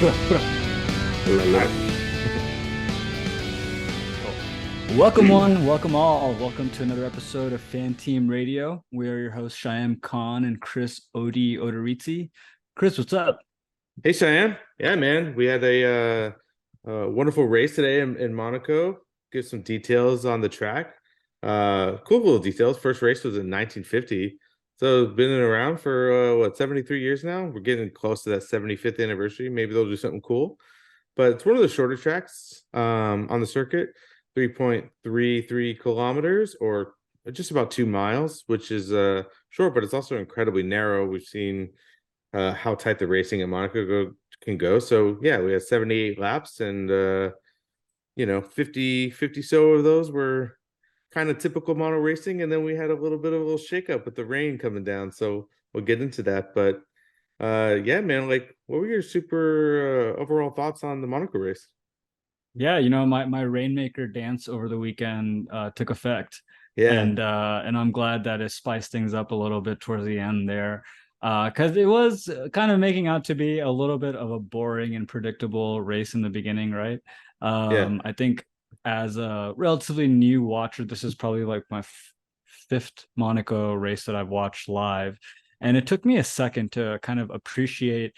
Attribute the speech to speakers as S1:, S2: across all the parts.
S1: Welcome one, welcome all. Welcome to another episode of Fan Team Radio. We are your hosts, Shayem Khan and Chris Odorizzi. Chris, what's up?
S2: Hey, Cheyenne. Yeah, man. We had a wonderful race today in Monaco. Give some details on the track. Cool little details. First race was in 1950. So it's been around for 73 years now. We're getting close to that 75th anniversary. Maybe they'll do something cool. But it's one of the shorter tracks on the circuit, 3.33 kilometers or just about 2 miles, which is short, but it's also incredibly narrow. We've seen how tight the racing at Monaco can go. So yeah, we had 78 laps and 50 so of those were kind of typical mono racing, and then we had a little bit of a little shakeup with the rain coming down. So we'll get into that. But yeah, man, like what were your super overall thoughts on the Monaco race?
S1: Yeah, my Rainmaker dance over the weekend took effect.
S2: Yeah.
S1: And I'm glad that it spiced things up a little bit towards the end there. Because it was kind of making out to be a little bit of a boring and predictable race in the beginning, right?
S2: Yeah.
S1: I think as a relatively new watcher, this is probably like my fifth Monaco race that I've watched live. And it took me a second to kind of appreciate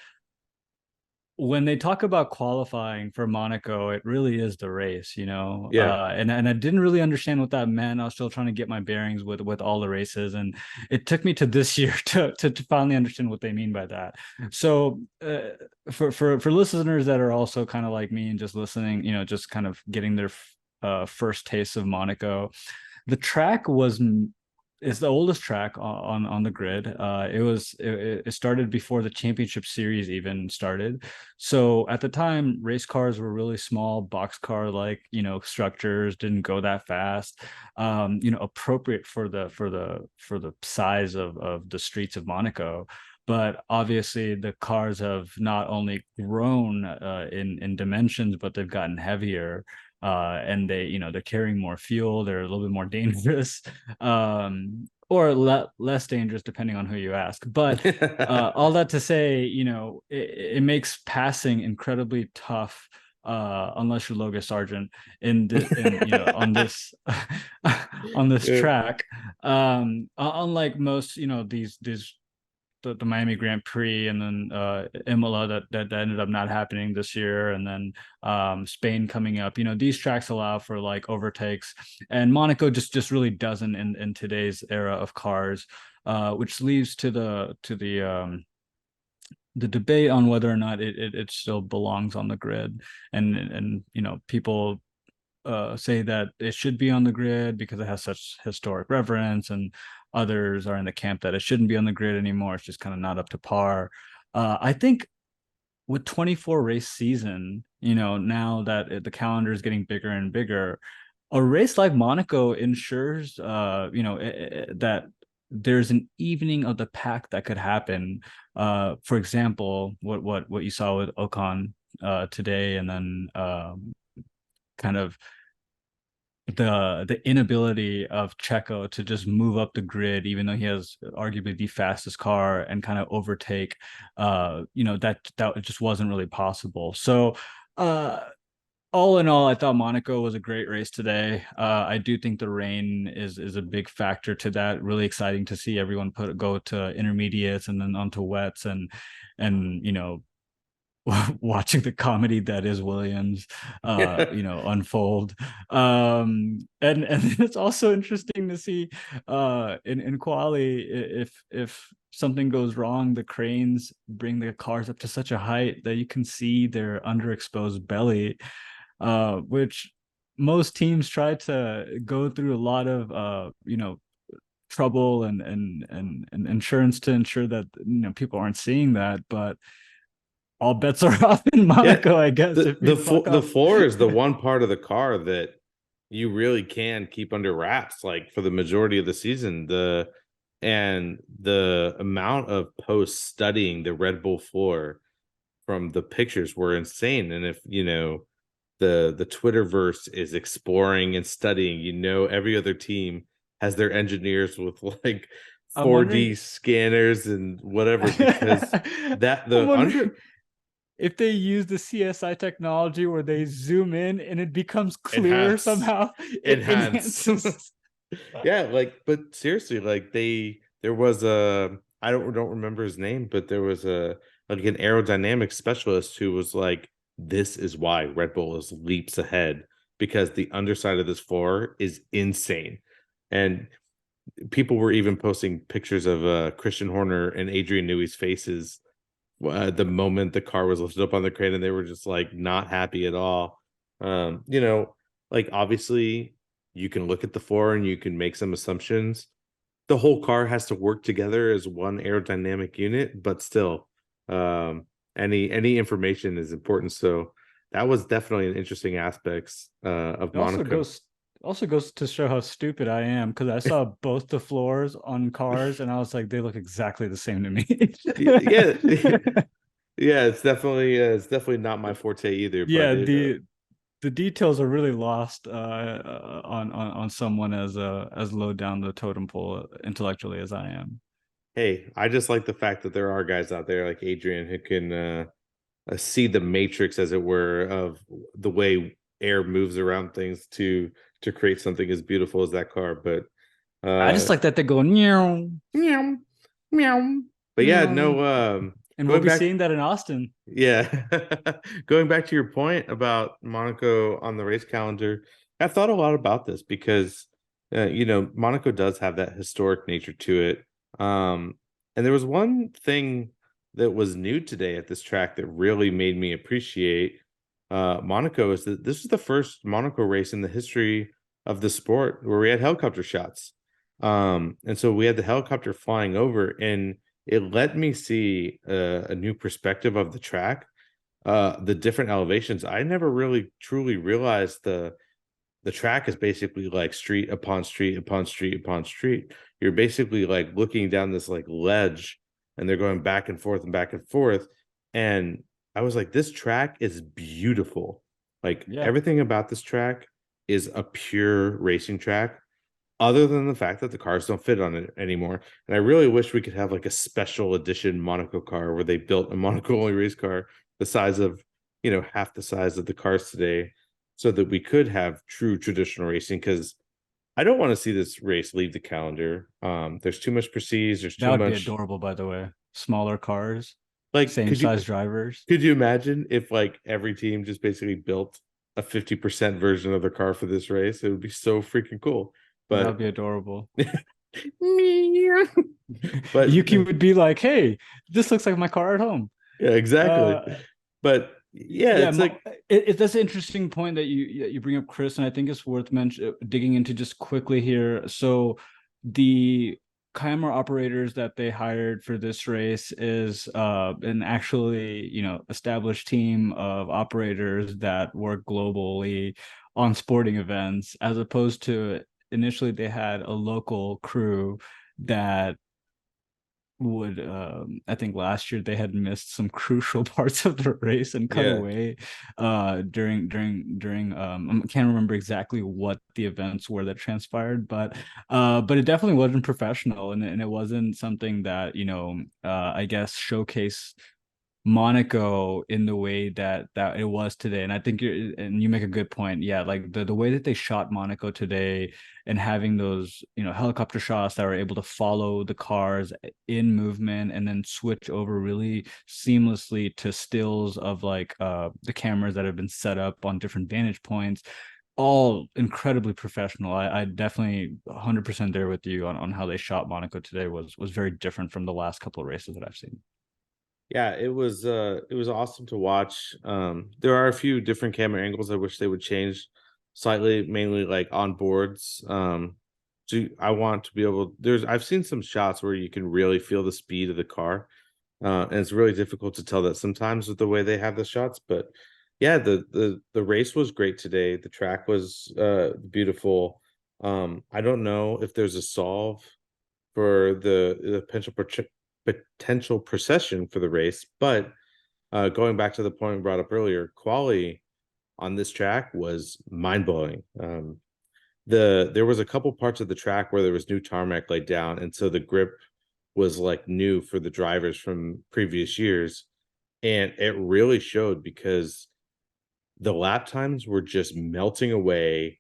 S1: when they talk about qualifying for Monaco, it really is the race,
S2: Yeah.
S1: and I didn't really understand what that meant. I was still trying to get my bearings with all the races, and it took me to this year to finally understand what they mean by that. So, for listeners that are also kind of like me and just listening, just kind of getting their first taste of Monaco, the track is the oldest track on the grid. It started before the championship series even started. So at the time, race cars were really small, boxcar like structures, didn't go that fast. Appropriate for the size of the streets of Monaco. But obviously, the cars have not only grown in dimensions, but they've gotten heavier. And they're carrying more fuel. They're a little bit more dangerous, or less dangerous depending on who you ask. But all that to say, it makes passing incredibly tough. Unless you're Logan Sargent on this on this
S2: Yeah.
S1: track, unlike most, these the Miami Grand Prix, and then Imola that ended up not happening this year, and then Spain coming up. These tracks allow for like overtakes, and Monaco just really doesn't in today's era of cars, which leads to the debate on whether or not it still belongs on the grid, and people say that it should be on the grid because it has such historic reverence, and others are in the camp that it shouldn't be on the grid anymore. It's just kind of not up to par. I think with 24 race season, now that the calendar is getting bigger and bigger, a race like Monaco ensures, that there's an evening of the pack that could happen. For example, what you saw with Ocon today, and then kind of the inability of Checo to just move up the grid, even though he has arguably the fastest car, and kind of overtake, that just wasn't really possible. So, all in all, I thought Monaco was a great race today. I do think the rain is a big factor to that. Really exciting to see everyone go to intermediates and then onto wets, and watching the comedy that is Williams unfold. And it's also interesting to see in quali, if something goes wrong, the cranes bring the cars up to such a height that you can see their underexposed belly, which most teams try to go through a lot of trouble and insurance to ensure that people aren't seeing that. But all bets are off in
S2: Yeah.
S1: Monaco, I guess.
S2: The
S1: If you
S2: the
S1: fuck
S2: the
S1: up,
S2: floor is the one part of the car that you really can keep under wraps, like for the majority of the season. The amount of posts studying the Red Bull floor from the pictures were insane. And if the Twitterverse is exploring and studying, every other team has their engineers with like
S1: I'm
S2: 4D
S1: wondering.
S2: scanners and whatever, because that
S1: I'm
S2: the
S1: wondering. if they use the CSI technology where they zoom in and it becomes clearer
S2: Enhance.
S1: somehow, it
S2: Enhance.
S1: enhances.
S2: Yeah, like, but seriously, like there was a, I don't remember his name, but there was a, like, an aerodynamic specialist who was like, this is why Red Bull is leaps ahead, because the underside of this floor is insane. And people were even posting pictures of Christian Horner and Adrian Newey's faces the moment the car was lifted up on the crane, and they were just like not happy at all. You know, like, obviously you can look at the floor and you can make some assumptions. The whole car has to work together as one aerodynamic unit, but still, any information is important. So that was definitely an interesting aspects of
S1: It also
S2: Monaco.
S1: goes to show how stupid I am because I saw both the floors on cars and I was like, they look exactly the same to me.
S2: Yeah, yeah, it's definitely not my forte either, but
S1: Yeah,
S2: it
S1: the details are really lost on someone as low down the totem pole intellectually as I am.
S2: hey, I just like the fact that there are guys out there like Adrian who can see the matrix, as it were, of the way air moves around things to create something as beautiful as that car. But
S1: I
S2: uh
S1: just like that they go meow
S2: meow, meow. But yeah,
S1: meow,
S2: no,
S1: and we'll
S2: going
S1: be
S2: back,
S1: seeing that in Austin.
S2: yeah. Going back to your point about Monaco on the race calendar, I thought a lot about this because Monaco does have that historic nature to it. And there was one thing that was new today at this track that really made me appreciate Monaco, is that this is the first Monaco race in the history of the sport where we had helicopter shots. And so we had the helicopter flying over, and it let me see a new perspective of the track, the different elevations. I never really truly realized the track is basically like street upon street upon street upon street. You're basically like looking down this like ledge, and they're going back and forth and back and forth. And I was like, this track is beautiful. Like,
S1: Yeah.
S2: everything about this track is a pure racing track, other than the fact that the cars don't fit on it anymore. And I really wish we could have like a special edition Monaco car where they built a Monaco only race car the size of, half the size of the cars today, so that we could have true traditional racing. Because I don't want to see this race leave the calendar. There's too much prestige. There's
S1: That
S2: too
S1: would be
S2: much,
S1: adorable, by the way. Smaller cars,
S2: like,
S1: same size drivers.
S2: could you imagine if like every team just basically built a 50% version of their car for this race? It would be so freaking cool.
S1: That would
S2: But
S1: be adorable.
S2: but
S1: Yuki would be like, "Hey, this looks like my car at home."
S2: yeah, exactly.
S1: Uh,
S2: But yeah,
S1: yeah,
S2: it's like,
S1: that's an interesting point that you bring up, Chris, and I think it's worth digging into just quickly here. So, the camera operators that they hired for this race is an actually established team of operators that work globally on sporting events, as opposed to initially they had a local crew that would I think last year they had missed some crucial parts of the race and cut
S2: yeah,
S1: away during I can't remember exactly what the events were that transpired, but it definitely wasn't professional, and it wasn't something that I guess showcase Monaco in the way that it was today. And I think you make a good point. Yeah, like the way that they shot Monaco today and having those, helicopter shots that were able to follow the cars in movement and then switch over really seamlessly to stills of like the cameras that have been set up on different vantage points, all incredibly professional. I definitely 100% there with you on how they shot Monaco today was very different from the last couple of races that I've seen.
S2: yeah, it was awesome to watch. There are a few different camera angles I wish they would change slightly, mainly like on boards. So I want to be able, I've seen some shots where you can really feel the speed of the car. And it's really difficult to tell that sometimes with the way they have the shots. But yeah, the race was great today. The track was beautiful. I don't know if there's a solve for the potential procession for the race, but going back to the point we brought up earlier, quality on this track was mind blowing. There was a couple parts of the track where there was new tarmac laid down, and so the grip was like new for the drivers from previous years. And it really showed because the lap times were just melting away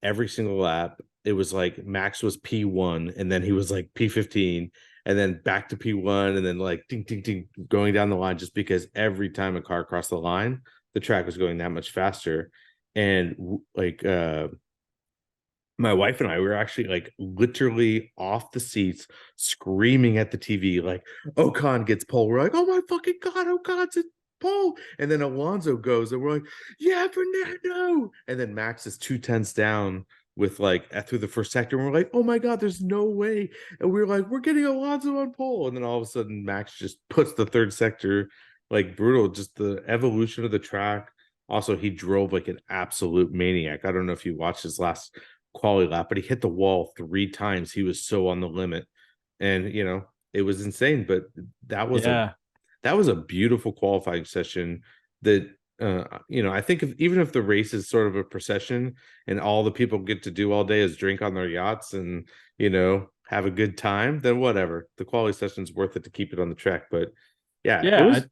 S2: every single lap. It was like Max was P1 and then he was like P15 and then back to P1 and then like ding ding ding going down the line, just because every time a car crossed the line, the track was going that much faster. And like my wife and I were actually like literally off the seats screaming at the TV, like Ocon gets pole. We're like, oh my fucking God, Ocon's at pole. And then Alonso goes, and we're like, yeah, Fernando. And then Max is 2 tenths down with like through the first sector. And we're like, oh my God, there's no way. And we are like, we're getting Alonso on pole. And then all of a sudden, Max just puts the third sector like brutal, just the evolution of the track. Also, he drove like an absolute maniac. I don't know if you watched his last quality lap, but he hit the wall 3 times. He was so on the limit, and it was insane. But that was a
S1: Yeah.
S2: that was a beautiful qualifying session. That I think even if the race is sort of a procession and all the people get to do all day is drink on their yachts and have a good time, then whatever. The quality session's worth it to keep it on the track. But yeah, it
S1: Yeah,
S2: was.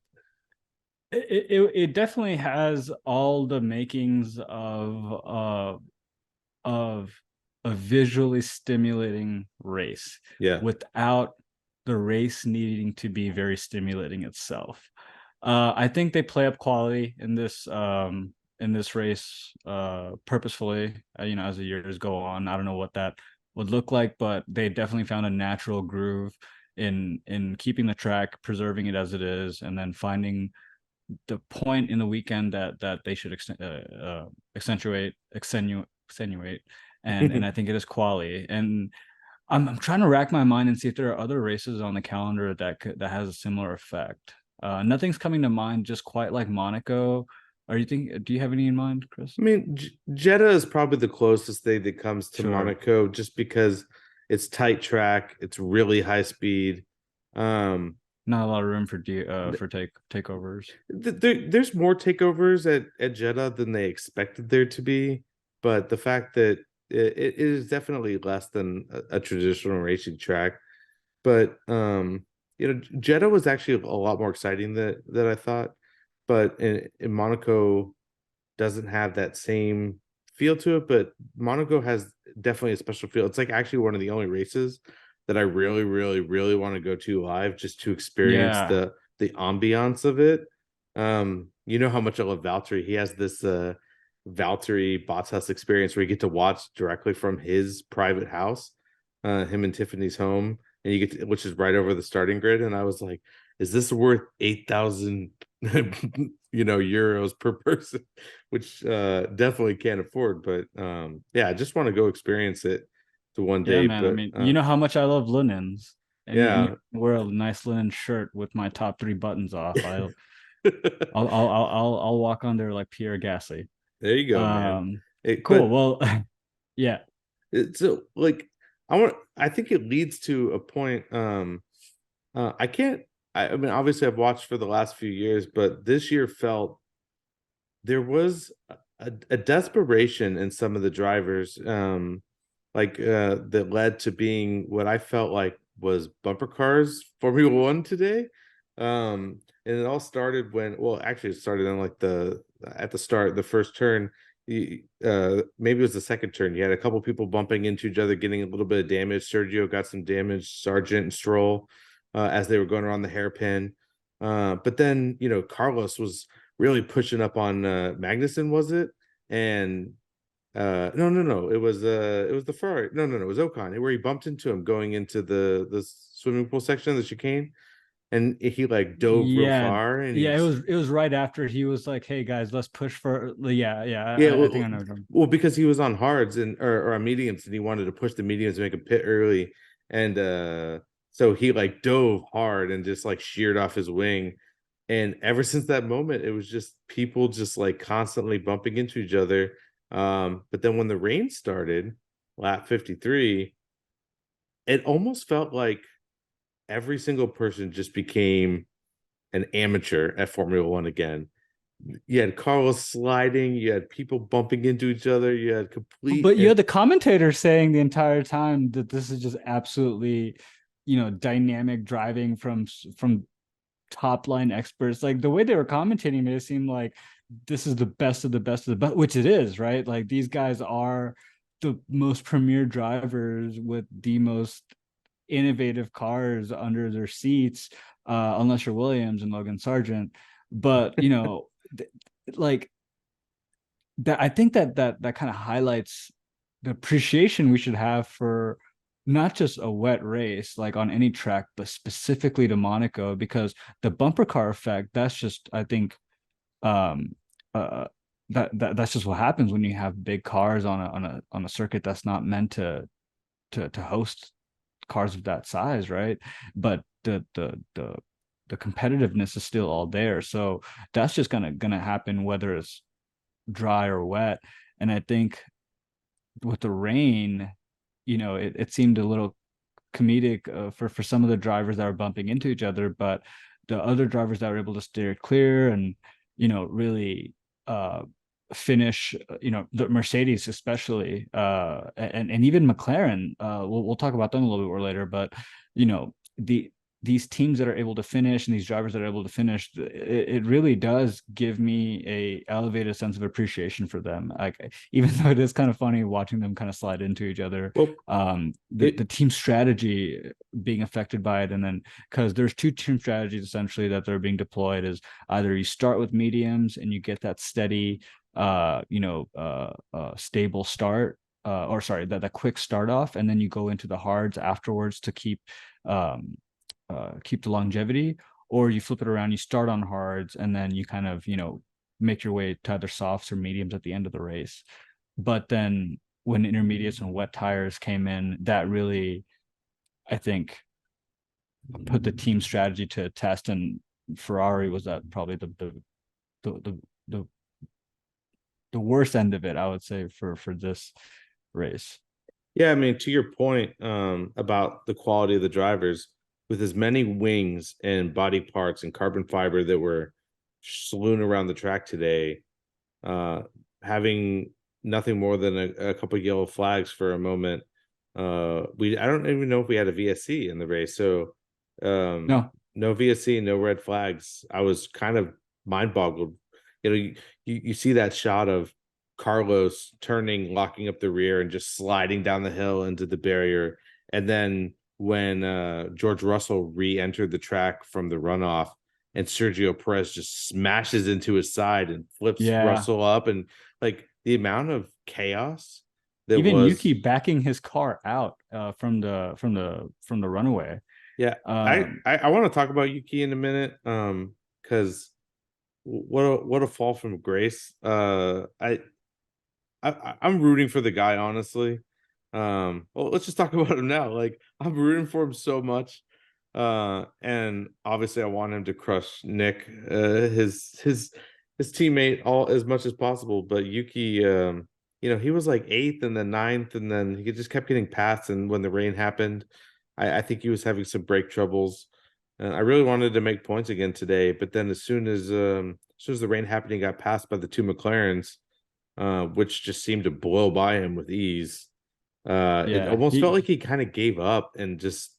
S1: it definitely has all the makings of a visually stimulating race
S2: Yeah.
S1: without the race needing to be very stimulating itself. I think they play up quality in this race purposefully. As the years go on, I don't know what that would look like, but they definitely found a natural groove in keeping the track, preserving it as it is, and then finding the point in the weekend that they should extenuate, and I think it is quality. And I'm trying to rack my mind and see if there are other races on the calendar that has a similar effect. Nothing's coming to mind just quite like Monaco. Do you have any in mind, Chris?
S2: I mean, Jeddah is probably the closest thing that comes to
S1: Sure.
S2: Monaco, just because it's tight track, it's really high speed. Um,
S1: Not a lot of room for takeovers.
S2: there's more takeovers at Jeddah than they expected there to be, but the fact that it is definitely less than a traditional racing track. But Jeddah was actually a lot more exciting that I thought. But in Monaco doesn't have that same feel to it, but Monaco has definitely a special feel. It's like actually one of the only races that I really, really, really want to go to live, just to experience
S1: Yeah.
S2: the ambiance of it. You know how much I love Valtteri. He has this Valtteri Bottas experience where you get to watch directly from his private house, him and Tiffany's home, and you get which is right over the starting grid. And I was like, is this worth 8,000 euros per person, which definitely can't afford. But yeah, I just want to go experience it to one
S1: Yeah,
S2: day.
S1: man. I
S2: But
S1: mean, you know how much I love linens. Any
S2: yeah.
S1: wear a nice linen shirt with my top three buttons off. I'll walk on there like Pierre Gasly.
S2: There you go, man.
S1: Um, cool.
S2: But
S1: Well, yeah,
S2: it's like I think it leads to a point. I can't. I mean, obviously, I've watched for the last few years, but this year felt there was a desperation in some of the drivers, that led to being what I felt like was bumper cars Formula One today. And it all started when, well, actually, it started in like at the start, the first turn. Maybe it was the second turn. You had a couple people bumping into each other, getting a little bit of damage. Sergio got some damage, Sargent and Stroll, as they were going around the hairpin. But then, Carlos was really pushing up on Magnussen, was it? And no, it was the Ferrari. No, it was Ocon, where he bumped into him going into the swimming pool section of the chicane, and he like dove real
S1: yeah,
S2: far, and
S1: yeah.
S2: he's
S1: It was right after he was like, "Hey guys, let's push for." Yeah, yeah.
S2: yeah,
S1: I think I know. What you're talking
S2: well, because he was on hards or on mediums, and he wanted to push the mediums to make a pit early, and so he like dove hard and just like sheared off his wing. And ever since that moment, it was just people just like constantly bumping into each other. But then when the rain started, lap 53, it almost felt like every single person just became an amateur at Formula One again. You had Carlos sliding, you had people bumping into each other, you had complete
S1: But you had the commentator saying the entire time that this is just absolutely, dynamic driving from top line experts. Like the way they were commentating made it seem like this is the best of the best of the best, which it is, right? Like these guys are the most premier drivers with the most innovative cars under their seats, unless you're Williams and Logan Sargent. But like that, I think that kind of highlights the appreciation we should have for not just a wet race like on any track, but specifically to Monaco, because the bumper car effect, that's just, I think, um uh that's just what happens when you have big cars on a circuit that's not meant to host cars of that size, right? But the competitiveness is still all there. So that's just gonna happen whether it's dry or wet. And I think with the rain, it seemed a little comedic for some of the drivers that were bumping into each other, but the other drivers that were able to steer clear and really finish, the Mercedes especially, and even McLaren. We'll talk about them a little bit more later, but these teams that are able to finish and these drivers that are able to finish, it really does give me a elevated sense of appreciation for them. Like, even though it is kind of funny watching them kind of slide into each other,
S2: Well,
S1: the team strategy being affected by it. And then, because there's two team strategies essentially that they're being deployed, is either you start with mediums and you get that steady, stable start, or sorry, that quick start off, and then you go into the hards afterwards to keep the longevity. Or you flip it around, you start on hards and then you kind of make your way to either softs or mediums at the end of the race. But then when intermediates and wet tires came in, that really, I think, put the team strategy to a test. And Ferrari was at probably the the the worst end of it, I would say, for this race.
S2: Yeah, I mean, to your point, about the quality of the drivers, with as many wings and body parts and carbon fiber that were strewn around the track today, having nothing more than a couple of yellow flags for a moment. I don't even know if we had a VSC in the race, so
S1: No.
S2: no VSC, no red flags. I was kind of mind boggled. You see that shot of Carlos turning, locking up the rear, and just sliding down the hill into the barrier. And then when George Russell re-entered the track from the runoff, and Sergio Perez just smashes into his side and flips Russell up, and like the amount of chaos that
S1: even
S2: was.
S1: Yuki backing his car out from the runaway.
S2: Yeah, I want to talk about Yuki in a minute, because what a fall from grace. I'm rooting for the guy, honestly. Well, let's just talk about him now. Like, I'm rooting for him so much. And obviously I want him to crush Nick, his teammate, all as much as possible. But Yuki, he was like 8th and then 9th, and then he just kept getting passed. And when the rain happened, I think he was having some brake troubles. I really wanted to make points again today, but then as soon as the rain happened, he got passed by the two McLarens, which just seemed to blow by him with ease. It almost felt like he kind of gave up and just,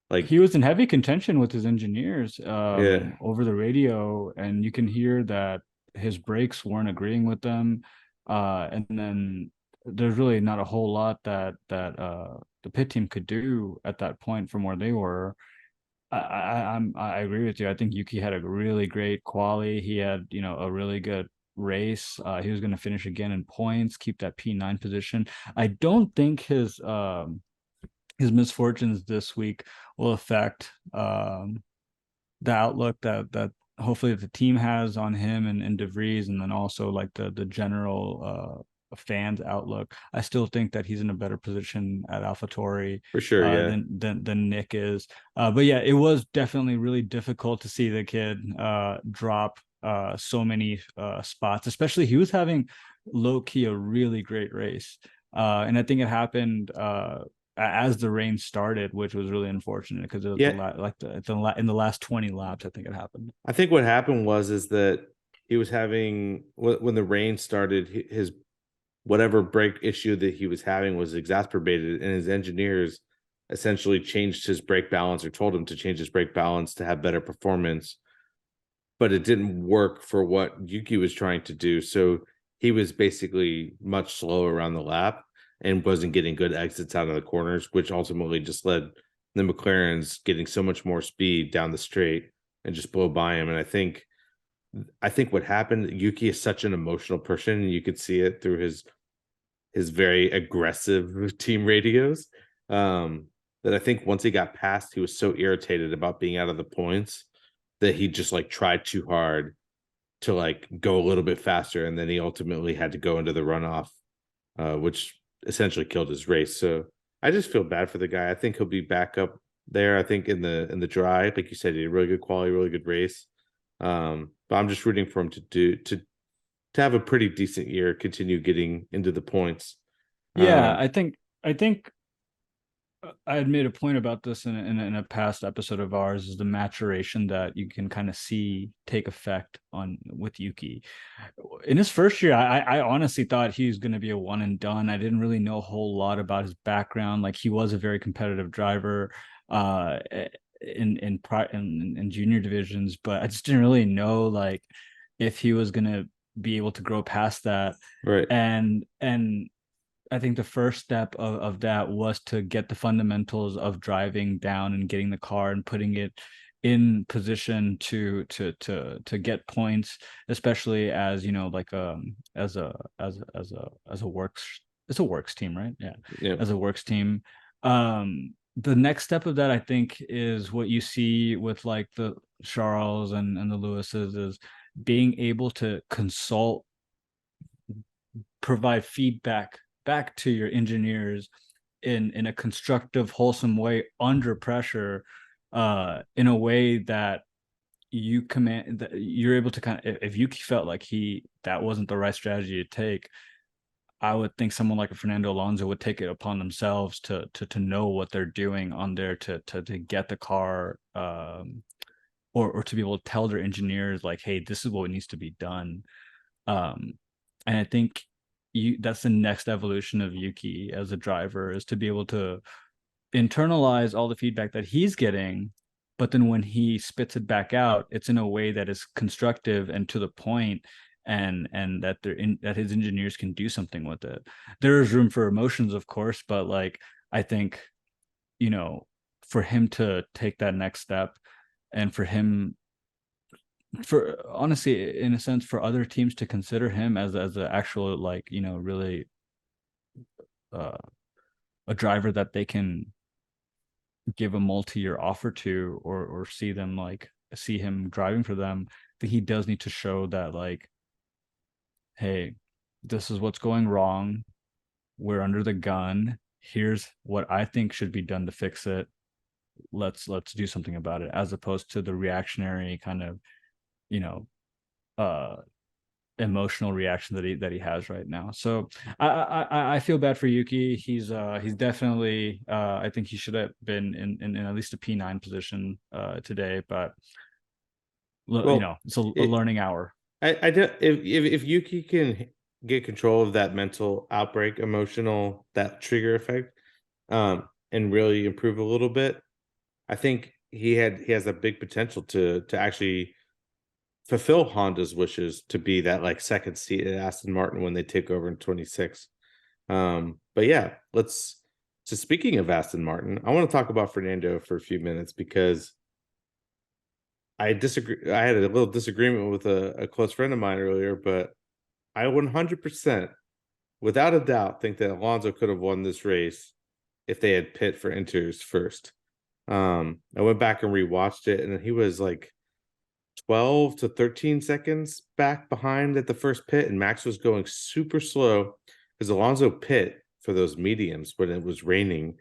S2: like,
S1: he was in heavy contention with his engineers over the radio, and you can hear that his brakes weren't agreeing with them. And then there's really not a whole lot that the pit team could do at that point from where they were. I agree with you. I think Yuki had a really great quali. He had, a really good race. He was going to finish again in points, keep that P9 position. I don't think his misfortunes this week will affect the outlook that hopefully the team has on him and De Vries, and then also like the general fans outlook. I still think that he's in a better position at AlphaTauri
S2: for sure,
S1: than Nick is. But yeah, it was definitely really difficult to see the kid drop so many spots, especially he was having low key a really great race. And I think it happened as the rain started, which was really unfortunate because it was in the last 20 laps, I think it happened.
S2: I think what happened is that he was having, when the rain started, his whatever brake issue that he was having was exacerbated, and his engineers essentially changed his brake balance, or told him to change his brake balance to have better performance, but it didn't work for what Yuki was trying to do. So he was basically much slower around the lap and wasn't getting good exits out of the corners, which ultimately just led the McLarens getting so much more speed down the straight and just blow by him. And I think what happened, Yuki is such an emotional person, and you could see it through his very aggressive team radios. That I think once he got past, he was so irritated about being out of the points that he just like tried too hard to like go a little bit faster, and then he ultimately had to go into the runoff, which essentially killed his race. So I just feel bad for the guy. I think he'll be back up there. I think in the dry, like you said, he had a really good quality, really good race. But I'm just rooting for him to have a pretty decent year, continue getting into the points.
S1: Yeah,
S2: Um,
S1: I think I had made a point about this in a past episode of ours, is the maturation that you can kind of see take effect on with Yuki. In his first year, I honestly thought he was going to be a one and done. I didn't really know a whole lot about his background. Like, he was a very competitive driver uh in junior divisions, but I just didn't really know like if he was going to be able to grow past that.
S2: right.
S1: And I think the first step of that was to get the fundamentals of driving down and getting the car and putting it in position to get points, especially as, you know, like as a works, it's a works team, right? Yeah,
S2: Yeah.
S1: as a works team. The next step of that, I think, is what you see with like the Charles and the Lewises, is being able to consult, provide feedback back to your engineers in a constructive, wholesome way under pressure, in a way that you command, that you're able to kind of, if you felt like that wasn't the right strategy to take, I would think someone like a Fernando Alonso would take it upon themselves to know what they're doing on there to get the car, or to be able to tell their engineers like, hey, this is what needs to be done. um and I think that's the next evolution of Yuki as a driver, is to be able to internalize all the feedback that he's getting, but then when he spits it back out, it's in a way that is constructive and to the point, and that that his engineers can do something with it. There is room for emotions, of course, but like, I think, you know, for him to take that next step, and for him, for honestly, in a sense, for other teams to consider him as an actual, like, you know, really uh, a driver that they can give a multi-year offer to, or see them, like, see him driving for them, that he does need to show that, like, hey, this is what's going wrong, we're under the gun, here's what I think should be done to fix it, let's do something about it, as opposed to the reactionary kind of, you know, uh emotional reaction that he has right now. So I feel bad for Yuki. He's definitely, I think he should have been in at least a P9 position today, but you know,
S2: Well,
S1: it's a
S2: it,
S1: learning hour.
S2: I don't, if Yuki can get control of that mental outbreak, emotional, that trigger effect, and really improve a little bit, I think he has a big potential to actually fulfill Honda's wishes to be that like second seat at Aston Martin when they take over in 26. But yeah, let's, so speaking of Aston Martin, I want to talk about Fernando for a few minutes because I disagree. I had a little disagreement with a close friend of mine earlier, but I 100%, without a doubt, think that Alonso could have won this race if they had pit for inters first. I went back and rewatched it, and he was like 12 to 13 seconds back behind at the first pit, and Max was going super slow because Alonso pit for those mediums when it was raining.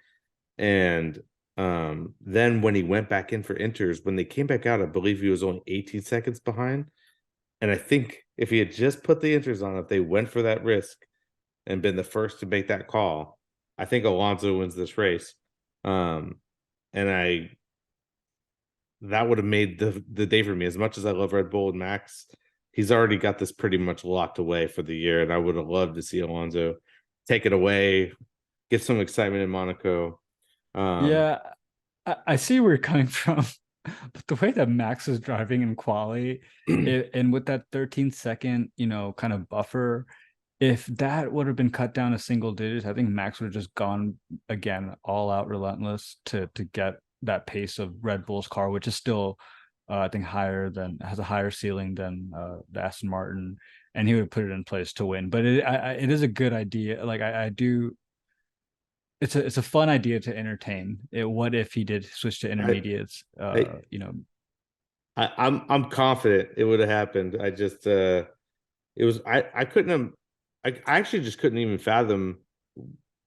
S2: And then when he went back in for inters, when they came back out, I believe he was only 18 seconds behind. And I think if he had just put the inters on, if they went for that risk and been the first to make that call, I think Alonso wins this race. Um, and I that would have made the day for me. As much as I love Red Bull and Max, he's already got this pretty much locked away for the year, and I would have loved to see Alonso take it away, get some excitement in Monaco. Um,
S1: Yeah, I see where you're coming from. But the way that Max is driving in quali, and with that 13-second, kind of buffer, if that would have been cut down to single digits, I think Max would have just gone again all out relentless to get that pace of Red Bull's car, which is still I think has a higher ceiling than the Aston Martin, and he would put it in place to win. But it is a good idea. Like I do, it's a fun idea to entertain. What if he did switch to
S2: I,
S1: intermediates?
S2: I, I'm confident it would have happened. I just it was I couldn't have I actually just couldn't even fathom,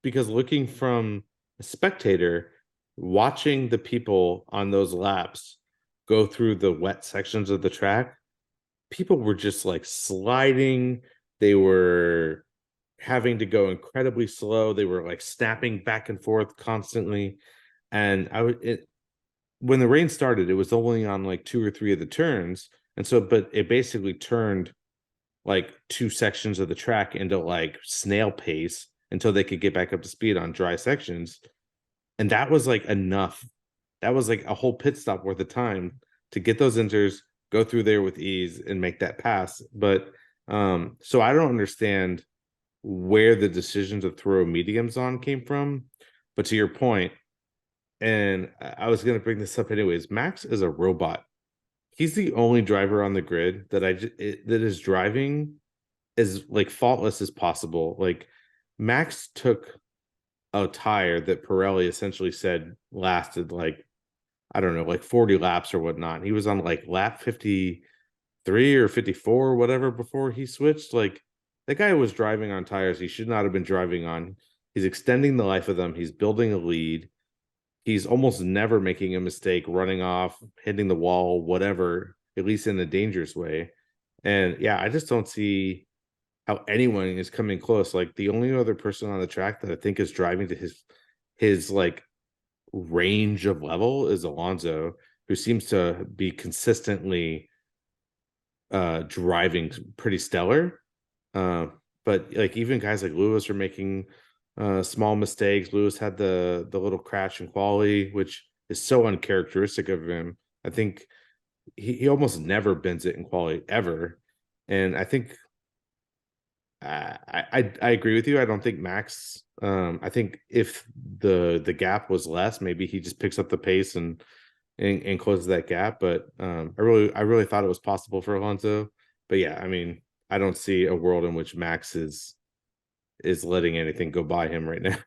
S2: because looking from a spectator, watching the people on those laps go through the wet sections of the track, people were just like sliding. They were having to go incredibly slow. They were like snapping back and forth constantly. And when the rain started, it was only on like two or three of the turns. And so, but it basically turned like two sections of the track into like snail pace until they could get back up to speed on dry sections. And that was like enough. That was like a whole pit stop worth of time to get those inters, go through there with ease and make that pass. But so I don't understand where the decision to throw mediums on came from. But to your point, and I was going to bring this up anyways, Max is a robot. He's the only driver on the grid that that is driving as like faultless as possible. Like Max took a tire that Pirelli essentially said lasted like, I don't know, like 40 laps or whatnot. He was on like lap 53 or 54 or whatever before he switched. Like that guy was driving on tires he should not have been driving on. He's extending the life of them. He's building a lead. He's almost never making a mistake, running off, hitting the wall, whatever, at least in a dangerous way. And yeah, I just don't see how anyone is coming close. Like the only other person on the track that I think is driving to his like range of level is Alonso, who seems to be consistently driving pretty stellar. Uh, but like even guys like Lewis are making small mistakes. Lewis had the little crash in quality, which is so uncharacteristic of him. I think he almost never bends it in quality ever. And I think I agree with you. I don't think Max. I think if the gap was less, maybe he just picks up the pace and closes that gap. But I really thought it was possible for Alonso. But yeah, I mean, I don't see a world in which Max is letting anything go by him right now,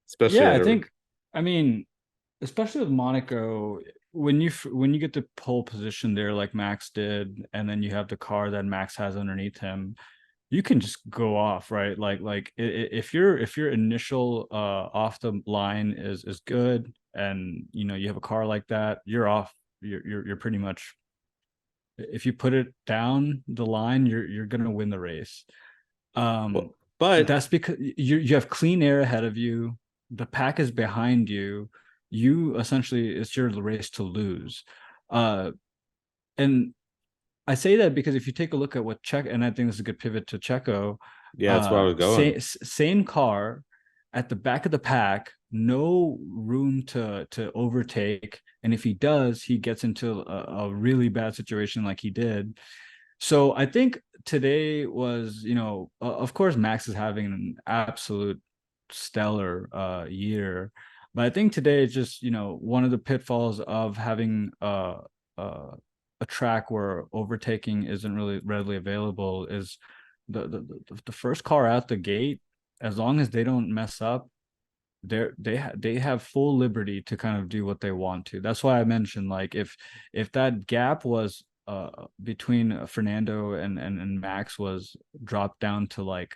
S2: especially
S1: Yeah,
S2: at
S1: I
S2: a
S1: think, I mean, especially with Monaco, when you get the pole position there like Max did, and then you have the car that Max has underneath him, you can just go off, right? If your initial off the line is good, and you have a car like that, you're off. You're pretty much, if you put it down the line, you're gonna win the race. Um,
S2: well, but
S1: that's because you have clean air ahead of you. The pack is behind you. You essentially, it's your race to lose. Uh, and I say that because if you take a look at what Check, and I think this is a good pivot to Checo,
S2: yeah, that's where I was going.
S1: same car at the back of the pack, no room to overtake, and if he does, he gets into a really bad situation like he did. So I think today was, of course, Max is having an absolute stellar year, but I think today is just, one of the pitfalls of having uh, a track where overtaking isn't really readily available is the first car out the gate, as long as they don't mess up, they have full liberty to kind of do what they want to. That's why I mentioned, like, if that gap was between Fernando and Max was dropped down to like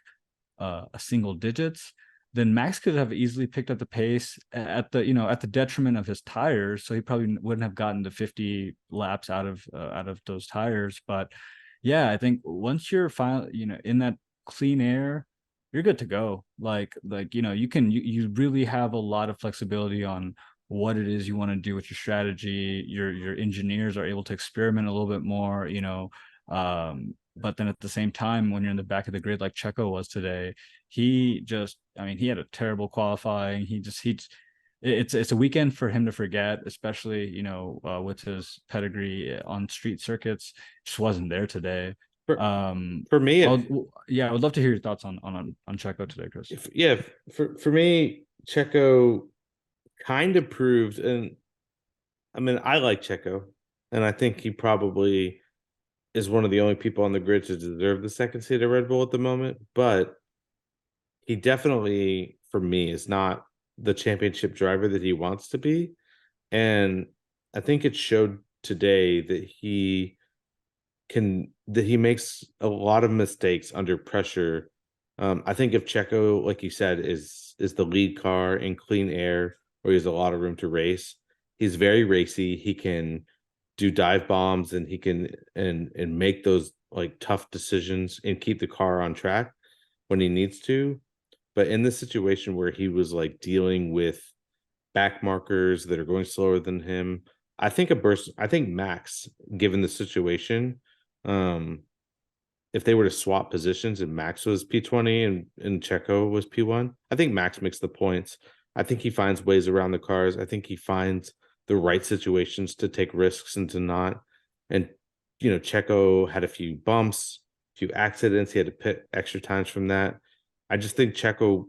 S1: a single digits, then Max could have easily picked up the pace at the detriment of his tires. So he probably wouldn't have gotten the 50 laps out of those tires. But yeah, I think once you're finally in that clean air, you're good to go. You really have a lot of flexibility on what it is you want to do with your strategy. Your engineers are able to experiment a little bit more, but then at the same time, when you're in the back of the grid like Checo was today, he had a terrible qualifying. it's a weekend for him to forget, especially with his pedigree on street circuits. Just wasn't there today.
S2: For
S1: Um,
S2: for me,
S1: yeah, I would love to hear your thoughts on Checo today, Chris.
S2: for me, Checo kind of proved, and I mean, I like Checo, and I think he probably is one of the only people on the grid to deserve the second seat at Red Bull at the moment. But he definitely, for me, is not the championship driver that he wants to be. And I think it showed today that he makes a lot of mistakes under pressure. I think if Checo, like you said, is the lead car in clean air where he has a lot of room to race, he's very racy. He can do dive bombs and he can and make those like tough decisions and keep the car on track when he needs to. But in this situation where he was like dealing with back markers that are going slower than him, I think Max, given the situation, um, if they were to swap positions and Max was P20 and Checo was P1, I think Max makes the points. I think he finds ways around the cars. I think he finds the right situations to take risks and to not. And Checo had a few bumps, a few accidents. He had to pit extra times from that. I just think Checo,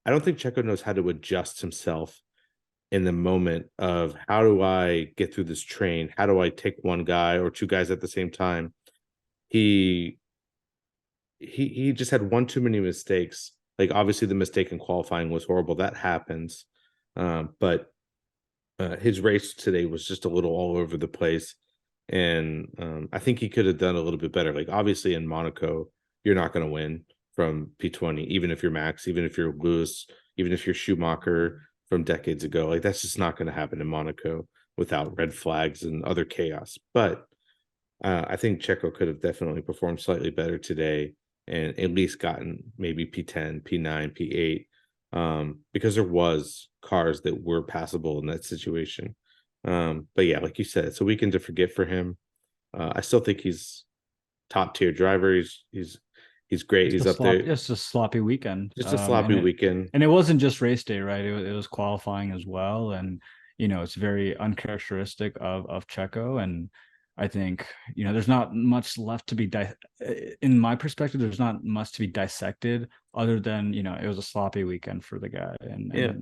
S2: I don't think Checo knows how to adjust himself in the moment of how do I get through this train? How do I take one guy or two guys at the same time? He he just had one too many mistakes. Like obviously the mistake in qualifying was horrible. That happens. But his race today was just a little all over the place. And I think he could have done a little bit better. Like obviously in Monaco, you're not going to win from P20, even if you're Max, even if you're Lewis, even if you're Schumacher from decades ago. Like that's just not going to happen in Monaco without red flags and other chaos. But I think Checo could have definitely performed slightly better today and at least gotten maybe P10, P9, P8, because there was cars that were passable in that situation. But yeah, like you said, it's a weekend to forget for him. I still think he's top tier driver. He's great. He's up there.
S1: Just a sloppy weekend.
S2: Just a sloppy weekend.
S1: And it wasn't just race day, right? It was qualifying as well, and it's very uncharacteristic of Checo. And I think there's not much left to be in my perspective. There's not much to be dissected other than it was a sloppy weekend for the guy, and
S2: Yeah.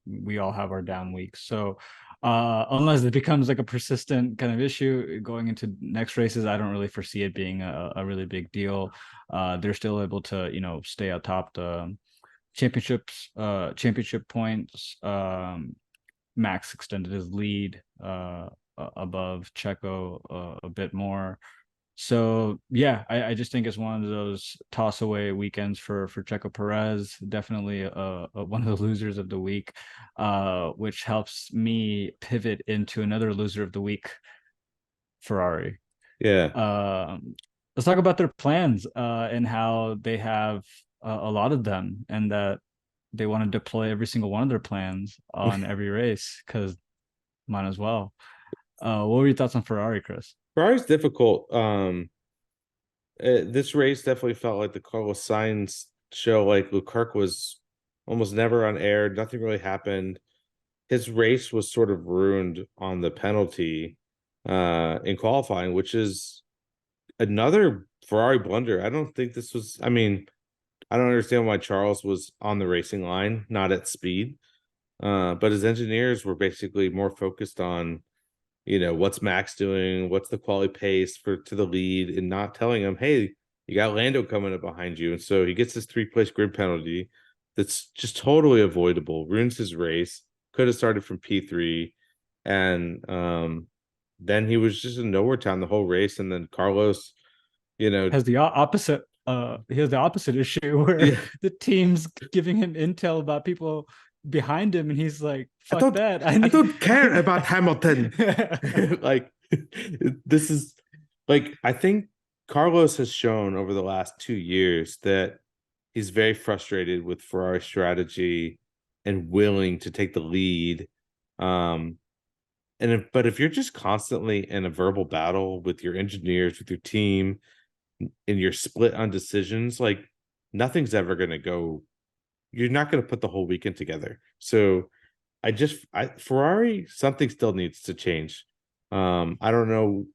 S1: we all have our down weeks. So unless it becomes like a persistent kind of issue going into next races, I don't really foresee it being a really big deal. They're still able to stay atop the championship points. Max extended his lead above Checo a bit more. So yeah, I just think it's one of those toss away weekends for Checo Perez. Definitely one of the losers of the week, which helps me pivot into another loser of the week, Ferrari.
S2: Yeah.
S1: Let's talk about their plans and how they have a lot of them, and that they want to deploy every single one of their plans on every race because might as well. What were your thoughts on Ferrari, Chris?
S2: Ferrari's difficult. This race definitely felt like the Carlos Sainz show. Like Leclerc was almost never on air. Nothing really happened. His race was sort of ruined on the penalty in qualifying, which is another Ferrari blunder. I don't think this was. I mean, I don't understand why Charles was on the racing line, not at speed. But his engineers were basically more focused on what's Max doing, what's the quality pace to the lead, and not telling him, hey, you got Lando coming up behind you. And so he gets this 3-place grid penalty that's just totally avoidable, ruins his race, could have started from P3. And then he was just in nowhere town the whole race. And then Carlos,
S1: has the opposite he has the opposite issue where
S2: yeah,
S1: the team's giving him intel about people behind him, and he's like, fuck that.
S2: I don't care about Hamilton. Like this is like I think Carlos has shown over the last 2 years that he's very frustrated with Ferrari strategy and willing to take the lead. But if you're just constantly in a verbal battle with your engineers, with your team, and you're split on decisions, like nothing's ever gonna go. You're not gonna put the whole weekend together. So Ferrari, something still needs to change. I don't know.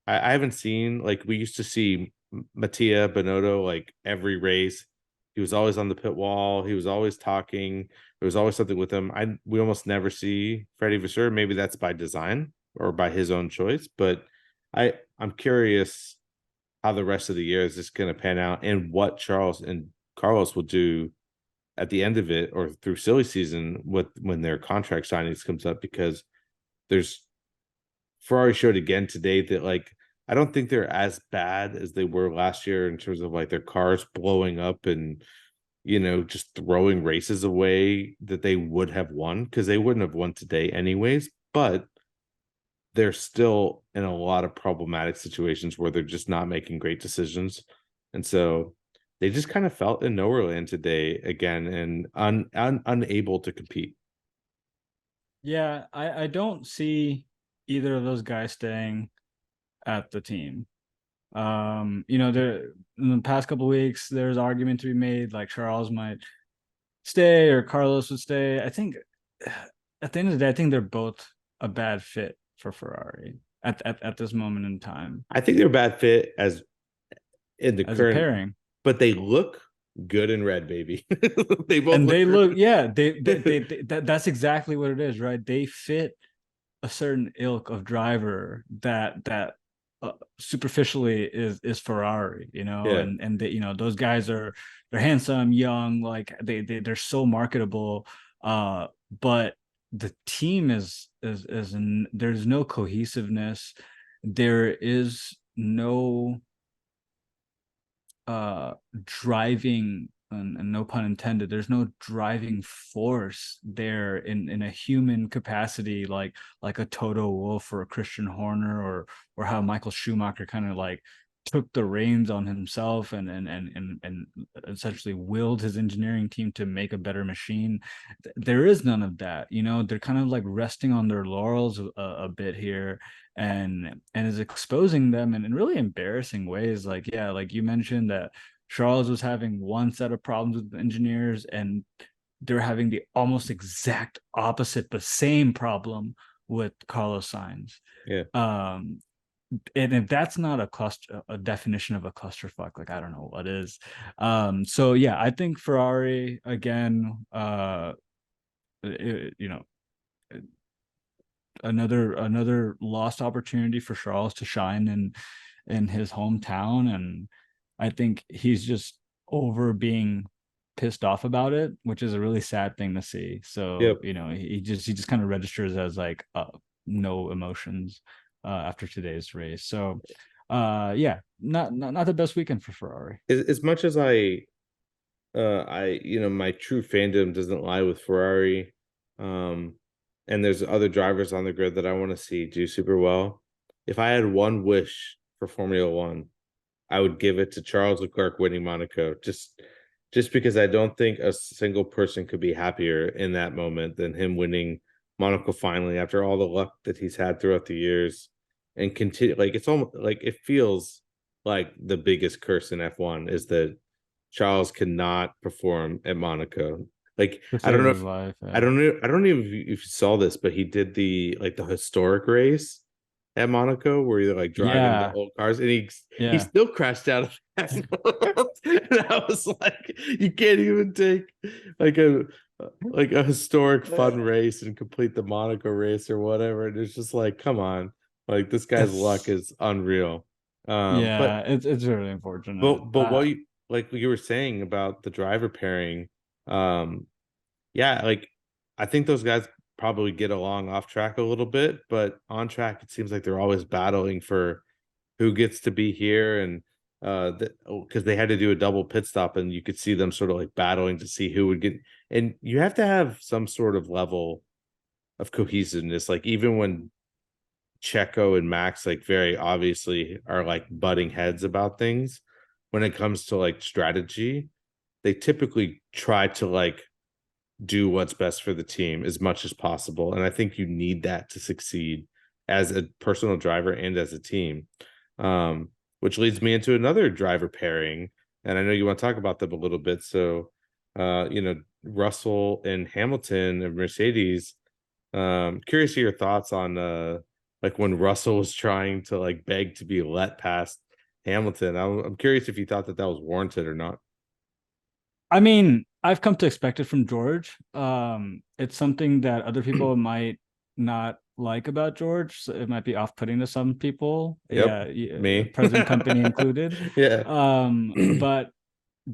S2: I haven't seen, like, we used to see Mattia Binotto like every race. He was always on the pit wall. He was always talking. There was always something with him. We almost never see Freddie Vasseur. Maybe that's by design or by his own choice. But I'm curious how the rest of the year is just going to pan out and what Charles and Carlos will do at the end of it or through silly season with when their contract signings comes up, because there's Ferrari showed again today that, like, I don't think they're as bad as they were last year in terms of like their cars blowing up and just throwing races away that they would have won, because they wouldn't have won today anyways. But they're still in a lot of problematic situations where they're just not making great decisions. And so they just kind of felt in nowhere land today again and unable to compete.
S1: Yeah, I don't see either of those guys staying at the team. There in the past couple of weeks, there's argument to be made like Charles might stay or Carlos would stay. I think at the end of the day, I think they're both a bad fit for Ferrari at this moment in time
S2: I think they're a bad fit as in the
S1: as a
S2: current,
S1: pairing.
S2: but they look good in red, baby. They both
S1: And
S2: look
S1: they look,
S2: great.
S1: yeah, that's exactly what it is, right? They fit a certain ilk of driver that superficially is Ferrari,
S2: Yeah.
S1: and those guys they're handsome, young, like they're so marketable, but the team there's no cohesiveness, there is no driving, and no pun intended, there's no driving force there in a human capacity, like a Toto Wolff or a Christian Horner, or how Michael Schumacher kind of like took the reins on himself and essentially willed his engineering team to make a better machine. There is none of that. They're kind of like resting on their laurels a bit here, and is exposing them in really embarrassing ways. Like, yeah, like you mentioned that Charles was having one set of problems with engineers, and they're having the almost exact opposite but same problem with Carlos Sainz.
S2: Yeah.
S1: And if that's not a definition of a clusterfuck, like I don't know what is. So yeah, I think Ferrari again, you know, another lost opportunity for Charles to shine in his hometown, and I think he's just over being pissed off about it, which is a really sad thing to see. So,
S2: Yep.
S1: he just kind of registers as like no emotions after today's race. So, yeah, not the best weekend for Ferrari.
S2: As much as my true fandom doesn't lie with Ferrari, um, and there's other drivers on the grid that I want to see do super well. If I had one wish for Formula One, I would give it to Charles Leclerc winning Monaco. Just because I don't think a single person could be happier in that moment than him winning Monaco finally after all the luck that he's had throughout the years, and continue. Like, it's almost like it feels like the biggest curse in F1 is that Charles cannot perform at Monaco. Like,
S1: To
S2: I don't
S1: save
S2: know
S1: his
S2: if
S1: life.
S2: I
S1: Yeah.
S2: don't know I don't know if you saw this, but he did the historic race at Monaco where you're like driving the
S1: Yeah.
S2: old cars, and he
S1: Yeah.
S2: still crashed out of that. And I was like, you can't even take like a historic fun race and complete the Monaco race or whatever. And it's just like, come on, like this guy's luck
S1: It's
S2: is unreal. But
S1: yeah, it's really unfortunate.
S2: but what you like you were saying about the driver pairing, um, yeah, like I think those guys probably get along off track a little bit, but on track it seems like they're always battling for who gets to be here, and because they had to do a double pit stop, and you could see them sort of like battling to see who would get. And you have to have some sort of level of cohesiveness, like even when Checo and Max like very obviously are like butting heads about things, when it comes to like strategy, they typically try to like do what's best for the team as much as possible. And I think you need that to succeed as a personal driver and as a team. Which leads me into another driver pairing. And I know you want to talk about them a little bit. So, Russell and Hamilton of Mercedes, Curious to your thoughts on like when Russell was trying to like beg to be let past Hamilton. I'm curious if you thought that was warranted or not.
S1: I mean, I've come to expect it from George. It's something that other people might not like about George. So it might be off-putting to some people.
S2: Yep,
S1: Yeah,
S2: me.
S1: present company included.
S2: Yeah.
S1: But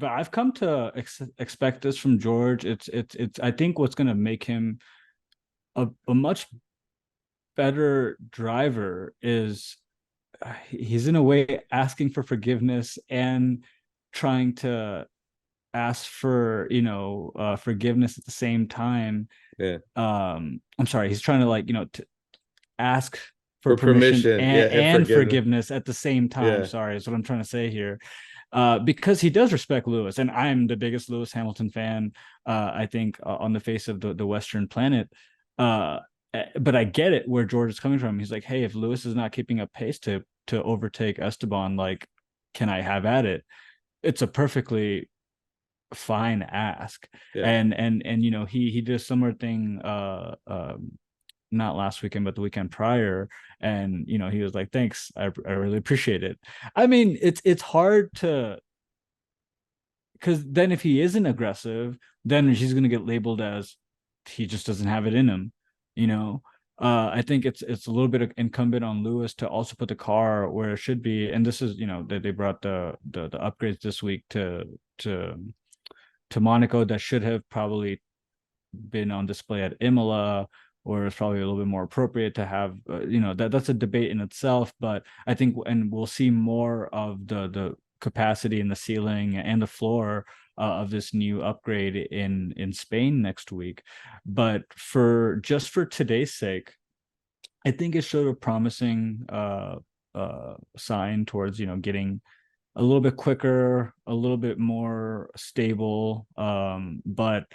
S1: I've come to expect this from George. It's I think what's going to make him a much better driver is he's in a way asking for forgiveness and trying to ask for forgiveness at the same time.
S2: Yeah.
S1: I'm sorry, he's trying to ask for
S2: For
S1: permission
S2: permission. Yeah, and
S1: and
S2: forgiveness.
S1: forgiveness at the same time.
S2: Yeah.
S1: Sorry, is what I'm trying to say here. Because he does respect Lewis, and I'm the biggest Lewis Hamilton fan, I think, on the face of the Western planet. But I get it where George is coming from. He's like, hey, if Lewis is not keeping up pace to overtake Esteban, like, can I have at it? It's a perfectly fine ask.
S2: Yeah.
S1: And he did a similar thing not last weekend but the weekend prior, and he was like, thanks, I really appreciate it. I mean, it's hard to, because then if he isn't aggressive, then he's going to get labeled as he just doesn't have it in him, you know. I think it's a little bit incumbent on Lewis to also put the car where it should be, and this is, they brought the upgrades this week to Monaco that should have probably been on display at Imola, or it's probably a little bit more appropriate to have. That's a debate in itself, but I think, and we'll see more of the capacity in the ceiling and the floor of this new upgrade in Spain next week. But for today's sake, I think it showed a promising sign towards getting a little bit quicker, a little bit more stable. But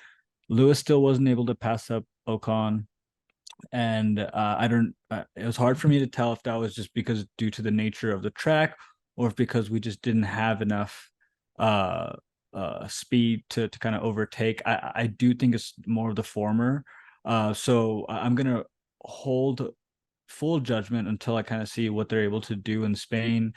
S1: Lewis still wasn't able to pass up Ocon, and I don't. It was hard for me to tell if that was just because due to the nature of the track, or if because we just didn't have enough uh, speed to kind of overtake. I do think it's more of the former. So I'm gonna hold full judgment until I kind of see what they're able to do in Spain.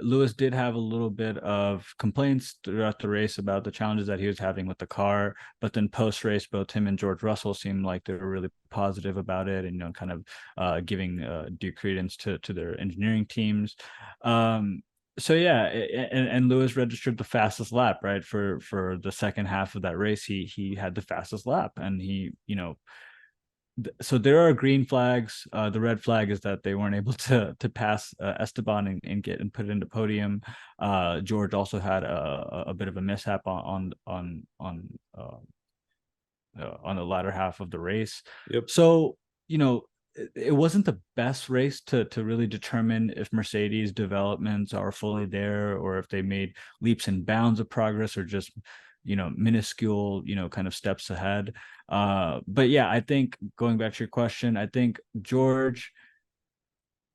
S1: Lewis did have a little bit of complaints throughout the race about the challenges that he was having with the car, but then post race, both him and George Russell seemed like they were really positive about it, and kind of giving due credence to their engineering teams. So yeah, and Lewis registered the fastest lap, right? For the second half of that race, he had the fastest lap, and he, so there are green flags. The red flag is that they weren't able to pass Esteban and get and put it into podium. George also had a bit of a mishap on the latter half of the race.
S2: Yep.
S1: So it wasn't the best race to really determine if Mercedes developments are fully there, or if they made leaps and bounds of progress, or just minuscule kind of steps ahead. But yeah, I think, going back to your question, I think George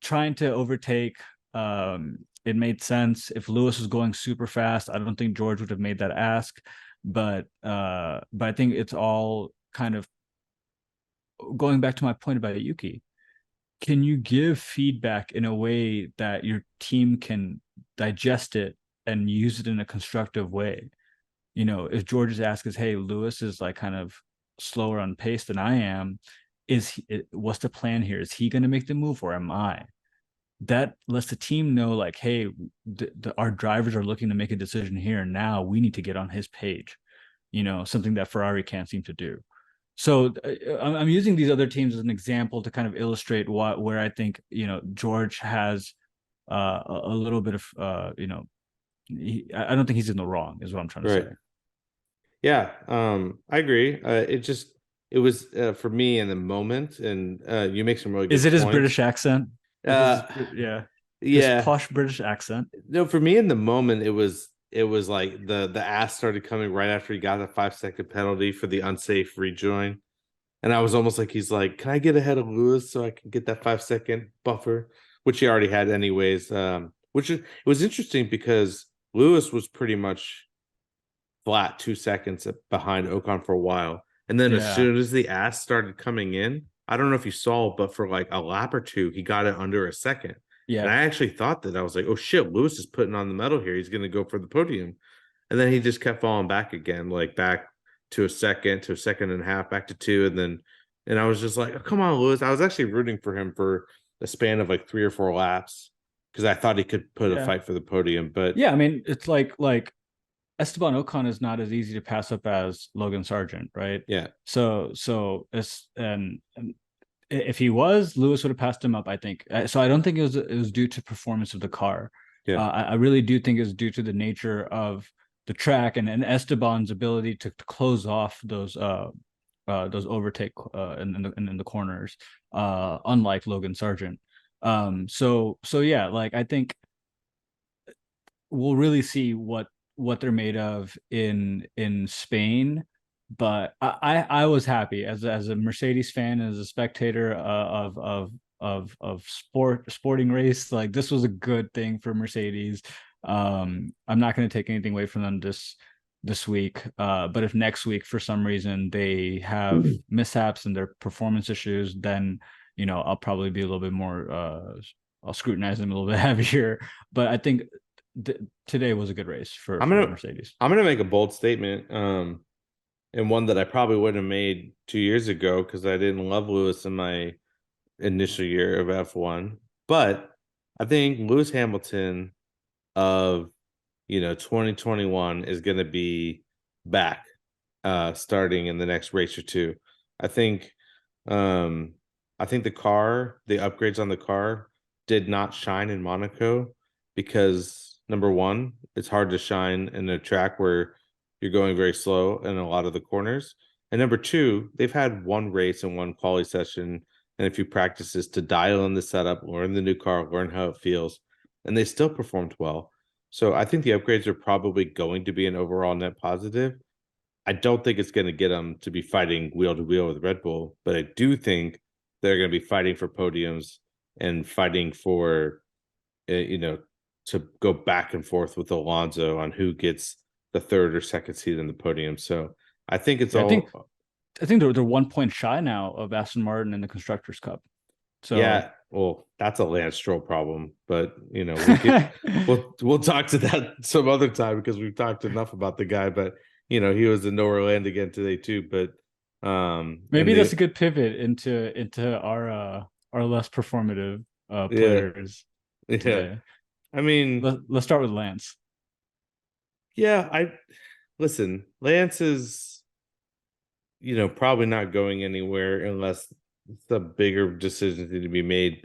S1: trying to overtake, it made sense. If Lewis was going super fast, I don't think George would have made that ask. But I think it's all kind of going back to my point about Yuki. Can you give feedback in a way that your team can digest it and use it in a constructive way? If George's ask is, hey, Lewis is like kind of slower on pace than I am, what's the plan here? Is he going to make the move, or am I? That lets the team know, like, hey, our drivers are looking to make a decision here and now. We need to get on his page, something that Ferrari can't seem to do. So I'm using these other teams as an example to kind of illustrate where I think George has a little bit of I don't think he's in the wrong, is what I'm trying to
S2: Right.
S1: say.
S2: Yeah, I agree. It was for me in the moment, and you make some really
S1: Is
S2: good
S1: it his
S2: points.
S1: British accent?
S2: Uh,
S1: Yeah, his
S2: yeah.
S1: posh British accent.
S2: No, for me in the moment, it was like the ass started coming right after he got the 5 second penalty for the unsafe rejoin, and I was almost like, he's like, can I get ahead of Lewis so I can get that 5 second buffer, which he already had anyways. It was interesting because Lewis was pretty much flat 2 seconds behind Ocon for a while. And then as
S1: Yeah,
S2: soon as the ass started coming in, I don't know if you saw, but for like a lap or two, he got it under a second. And
S1: Yeah.
S2: I actually thought that I was like, oh shit, Lewis is putting on the medal here. He's going to go for the podium. And then he just kept falling back again, like back to a second and a half, back to two. And I was just like, oh, come on, Lewis. I was actually rooting for him for a span of like 3 or 4 laps because I thought he could put a
S1: Yeah.
S2: fight for the podium. But
S1: Yeah. I mean, it's like Esteban Ocon is not as easy to pass up as Logan Sargent, right?
S2: yeah,
S1: So it's and if he was, Lewis would have passed him up, I think. So I don't think it was due to performance of the car.
S2: yeah.
S1: I really do think it's due to the nature of the track and Esteban's ability to close off those overtake in the corners, unlike Logan Sargent. So yeah, like I think we'll really see what they're made of in Spain. But I was happy as a Mercedes fan, as a spectator of sporting race. Like this was a good thing for Mercedes. I'm not going to take anything away from them this week. But if next week for some reason they have mishaps and their performance issues, then I'll probably be a little bit more. I'll scrutinize them a little bit heavier. But I think today was a good race for
S2: I'm gonna
S1: Mercedes.
S2: I'm gonna make a bold statement, and one that I probably wouldn't have made 2 years ago because I didn't love Lewis in my initial year of F1. But I think Lewis Hamilton of 2021 is gonna be back starting in the next race or two. I think um I think the upgrades on the car did not shine in Monaco because number one, it's hard to shine in a track where you're going very slow in a lot of the corners. And number two, they've had one race and one quali session and a few practices to dial in the setup, learn the new car, learn how it feels, and they still performed well. So I think the upgrades are probably going to be an overall net positive. I don't think it's going to get them to be fighting wheel to wheel with Red Bull, but I do think they're going to be fighting for podiums and fighting for, to go back and forth with Alonso on who gets the third or second seat in the podium. So I think it's
S1: Yeah,
S2: all,
S1: I think they're 1 point shy now of Aston Martin in the Constructors Cup. So
S2: yeah. Well, that's a Lance Stroll problem, but we get we'll talk to that some other time because we've talked enough about the guy. But he was in nowhere land again today too. But and
S1: maybe that's a good pivot into our less performative
S2: yeah,
S1: players
S2: yeah.
S1: today.
S2: I mean,
S1: Let's start with Lance.
S2: yeah. Listen. Lance is probably not going anywhere unless the bigger decisions need to be made.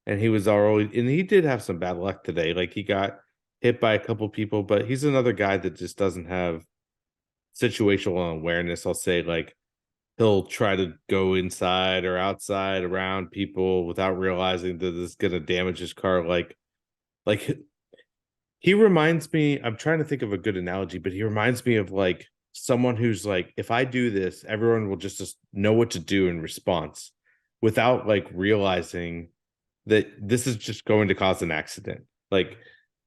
S2: And he did have some bad luck today. Like he got hit by a couple people, but he's another guy that just doesn't have situational awareness. I'll say like he'll try to go inside or outside around people without realizing that this is gonna damage his car. Like he reminds me, I'm trying to think of a good analogy, but he reminds me of like someone who's like, if I do this, everyone will just know what to do in response without like realizing that this is just going to cause an accident. Like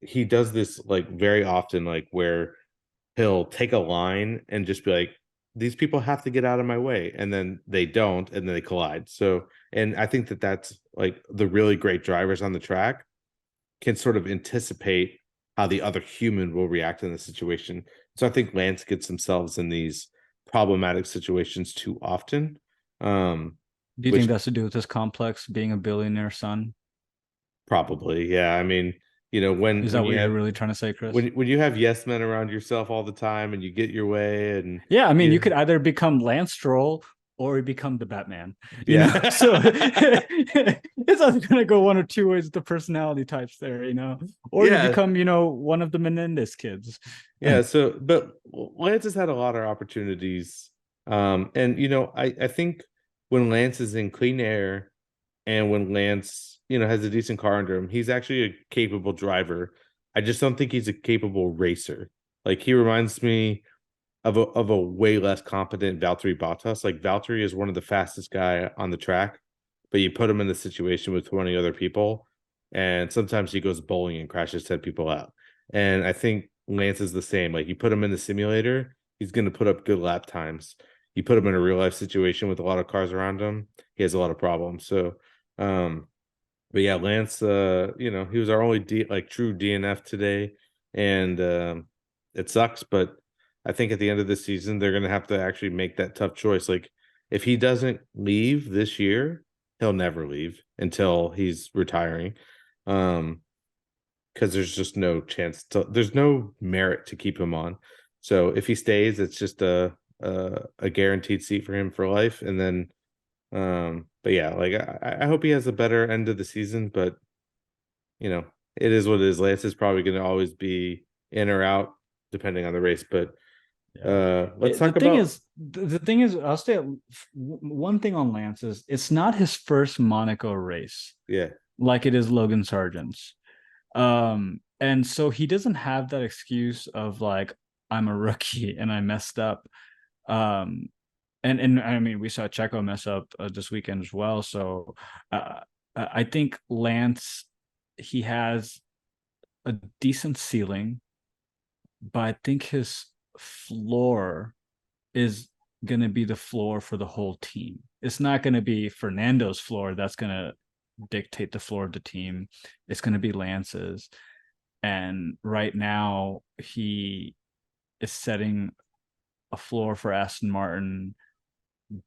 S2: he does this like very often, like where he'll take a line and just be like, these people have to get out of my way. And then they don't, and then they collide. So, and I think that that's like the really great drivers on the track can sort of anticipate how the other human will react in the situation. So I think Lance gets themselves in these problematic situations too often.
S1: Do you think
S2: Which
S1: that's to do with this complex being a billionaire son?
S2: probably, yeah. I mean,
S1: Is
S2: when
S1: that
S2: you
S1: what you're
S2: have
S1: really trying to say, Chris?
S2: when you have yes men around yourself all the time and you get your way and
S1: Yeah, I mean, you
S2: you
S1: could either become Lance Stroll or you become the Batman. So
S2: yeah.
S1: it's either gonna go one or two ways with the personality types there, or you
S2: Yeah.
S1: become, one of the Menendez kids.
S2: Yeah, so but Lance has had a lot of opportunities. And I think when Lance is in clean air and when Lance, has a decent car under him, he's actually a capable driver. I just don't think he's a capable racer. Like he reminds me of a way less competent Valtteri Bottas. Like Valtteri is one of the fastest guy on the track, but you put him in the situation with 20 other people, and sometimes he goes bowling and crashes 10 people out. And I think Lance is the same. Like you put him in the simulator, he's going to put up good lap times. you put him in a real life situation with a lot of cars around him, he has a lot of problems. So, but yeah, Lance, he was our only true DNF today, and it sucks. But I think at the end of the season, they're gonna have to actually make that tough choice. Like, if he doesn't leave this year, he'll never leave until he's retiring. Because there's just no chance there's no merit to keep him on. So if he stays, it's just a guaranteed seat for him for life. And then, but yeah, like I hope he has a better end of the season. But it is what it is. Lance is probably going to always be in or out depending on the race. But
S1: Yeah.
S2: let's
S1: The
S2: talk
S1: thing
S2: about
S1: is, I'll say one thing on Lance is it's not his first Monaco race
S2: yeah.
S1: like it is Logan Sargent's. And so he doesn't have that excuse of like, I'm a rookie and I messed up. Um, and I mean, we saw Checo mess up this weekend as well. So I think Lance, he has a decent ceiling, but I think his floor is going to be the floor for the whole team. It's not going to be Fernando's floor that's going to dictate the floor of the team. It's going to be Lance's. And right now, he is setting a floor for Aston Martin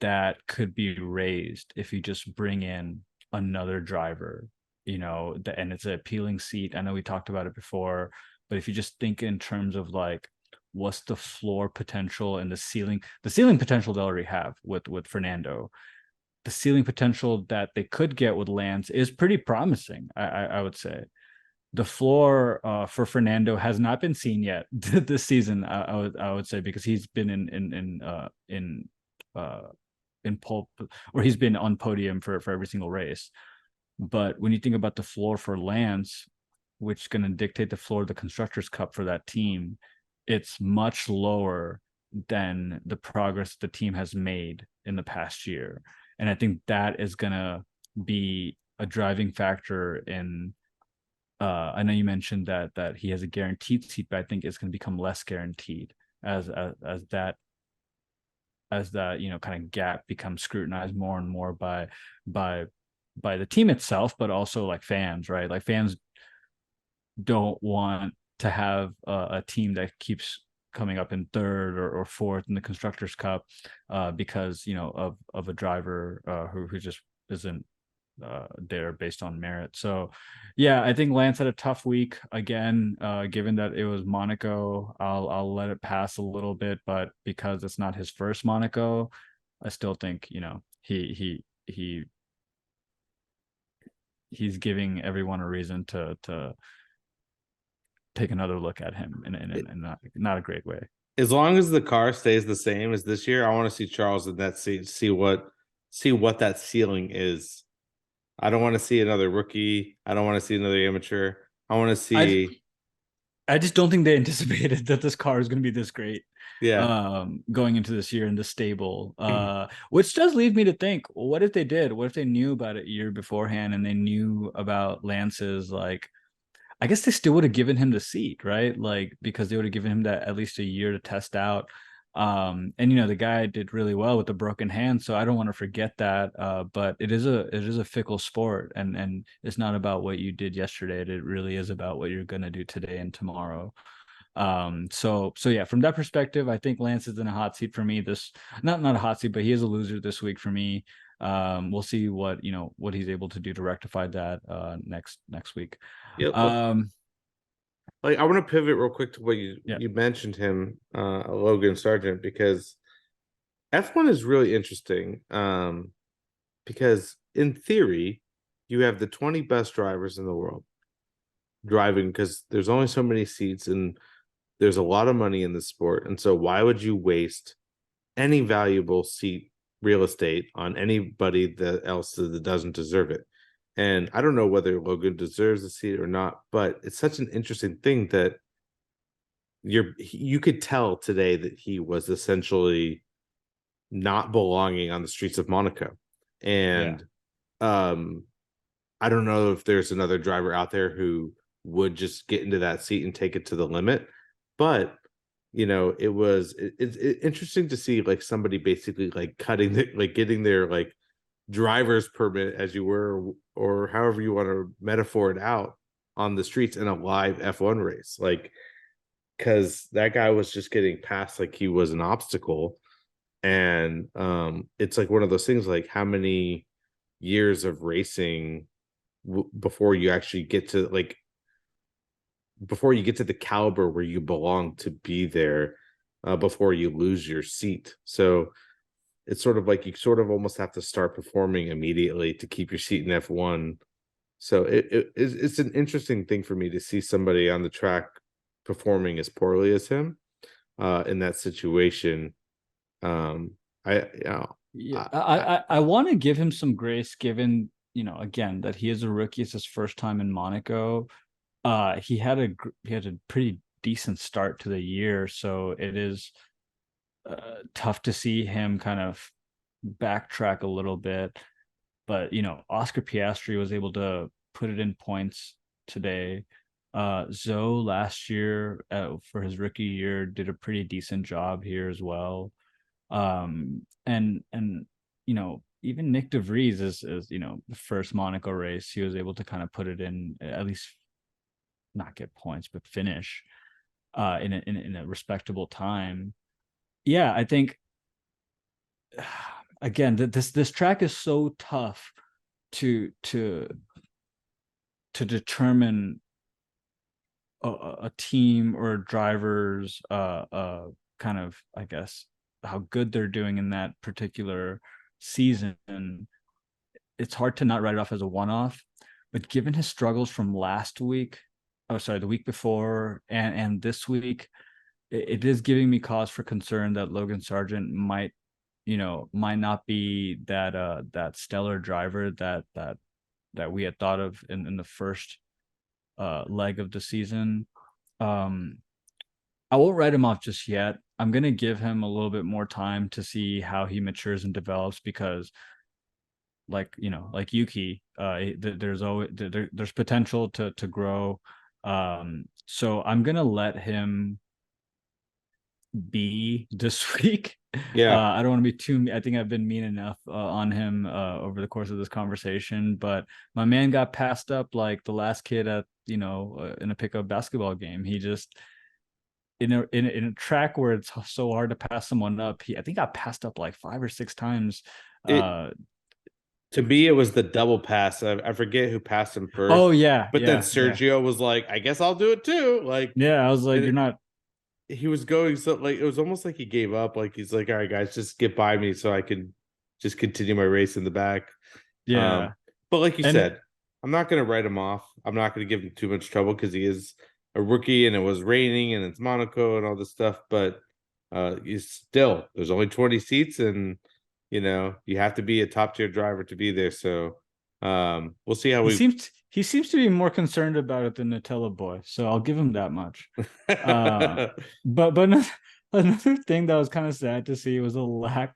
S1: that could be raised if you just bring in another driver, and it's an appealing seat. I know we talked about it before, but if you just think in terms of like, what's the floor potential and the ceiling potential they already have with Fernando, the ceiling potential that they could get with Lance is pretty promising. I would say the floor for Fernando has not been seen yet this season. I would say, because he's been in pole, or he's been on podium for every single race. But when you think about the floor for Lance, which is going to dictate the floor of the Constructors' Cup for that team, it's much lower than the progress the team has made in the past year. And I think that is going to be a driving factor in. I know you mentioned that he has a guaranteed seat, but I think it's going to become less guaranteed as that kind of gap becomes scrutinized more and more by the team itself, but also like fans, right? Like fans don't want to have a team that keeps coming up in third or fourth in the Constructors' Cup because of a driver who just isn't there based on merit. So yeah, I think Lance had a tough week again. Given that it was Monaco, I'll let it pass a little bit, but because it's not his first Monaco, I still think he's giving everyone a reason to take another look at him in not a great way.
S2: As long as the car stays the same as this year, I want to see Charles in that seat, see what that ceiling is. I don't want to see another rookie. I don't want to see another amateur. I want to see.
S1: I just don't think they anticipated that this car is going to be this great.
S2: Yeah.
S1: Going into this year in the stable, which does lead me to think, what if they did? What if they knew about it a year beforehand and they knew about Lance's, like, I guess they still would have given him the seat, right? Like, because they would have given him that at least a year to test out. And the guy did really well with the broken hand, so I don't want to forget that. But it is a fickle sport, and it's not about what you did yesterday. It really is about what you're gonna do today and tomorrow. So yeah, from that perspective, I think Lance is in a hot seat for me. This not a hot seat, but he is a loser this week for me. We'll see what he's able to do to rectify that next week.
S2: Yeah. Like, I want to pivot real quick to what you mentioned him, Logan Sargent, because F1 is really interesting. Because in theory, you have the 20 best drivers in the world driving, because there's only so many seats and there's a lot of money in the sport. And so why would you waste any valuable seat real estate on anybody else that doesn't deserve it? And I don't know whether Logan deserves the seat or not, but it's such an interesting thing that you could tell today that he was essentially not belonging on the streets of Monaco. And I don't know if there's another driver out there who would just get into that seat and take it to the limit. But it's interesting to see like somebody basically like cutting the like getting their like driver's permit, as you were, or however you want to metaphor it out, on the streets in a live F1 race. Like, because that guy was just getting passed like he was an obstacle. And it's like one of those things, like how many years of racing before you actually get to like before you get to the caliber where you belong to be there, before you lose your seat. So it's sort of like you sort of almost have to start performing immediately to keep your seat in F1. So it's an interesting thing for me to see somebody on the track performing as poorly as him, in that situation. I you know
S1: Yeah, I want to give him some grace, given, again, that he is a rookie. It's his first time in Monaco. He had a pretty decent start to the year, so it is tough to see him kind of backtrack a little bit. But Oscar Piastri was able to put it in points today. Zoe last year, for his rookie year, did a pretty decent job here as well. And even Nick DeVries is the first Monaco race, he was able to kind of put it in, at least not get points but finish in a respectable time. Yeah, I think again that this track is so tough to determine a team or drivers kind of, I guess, how good they're doing in that particular season. It's hard to not write it off as a one-off, but given his struggles from last week, oh sorry, the week before and this week, it is giving me cause for concern that Logan Sargent might not be that stellar driver that we had thought of in the first leg of the season. I won't write him off just yet. I'm gonna give him a little bit more time to see how he matures and develops, because like Yuki, there's always there's potential to grow. So I'm gonna let him be this week.
S2: yeah.
S1: I don't want to be too. I think I've been mean enough on him over the course of this conversation. But my man got passed up like the last kid at in a pickup basketball game. He just in a track where it's so hard to pass someone up. I think got passed up like 5 or 6 times.
S2: It
S1: Uh,
S2: To me, it was the double pass. I forget who passed him first,
S1: oh yeah,
S2: but then Sergio was like, "I guess I'll do it too." Like,
S1: yeah. I was like, you're
S2: and
S1: not.
S2: he was going so like it was almost like he gave up. Like he's like, "All right, guys, just get by me so I can just continue my race in the back." Um,
S1: Yeah,
S2: but like you
S1: and
S2: said, I'm not going to write him off. I'm not going to give him too much trouble because he is a rookie and it was raining and it's Monaco and all this stuff. But he's still there's only 20 seats and you have to be a top tier driver to be there. So we'll see how we.
S1: he seems to be more concerned about it than Nutella Boy. So I'll give him that much. But another thing that was kind of sad to see was a lack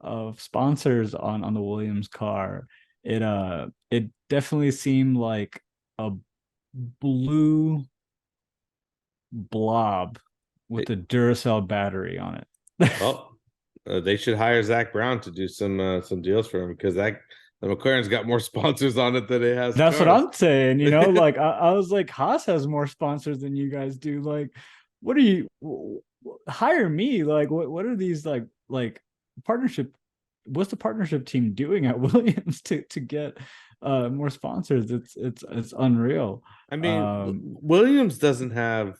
S1: of sponsors on the Williams car. It definitely seemed like a blue blob with a Duracell battery on it.
S2: Well, they should hire Zach Brown to do some deals for him because that the McLaren's got more sponsors on it than it has
S1: That's what
S2: cars.
S1: I'm saying, like I was like, Haas has more sponsors than you guys do. Like, what are you hire me? Like, what are these like partnership? What's the partnership team doing at Williams to get more sponsors? It's unreal.
S2: I mean,
S1: Um,
S2: Williams doesn't have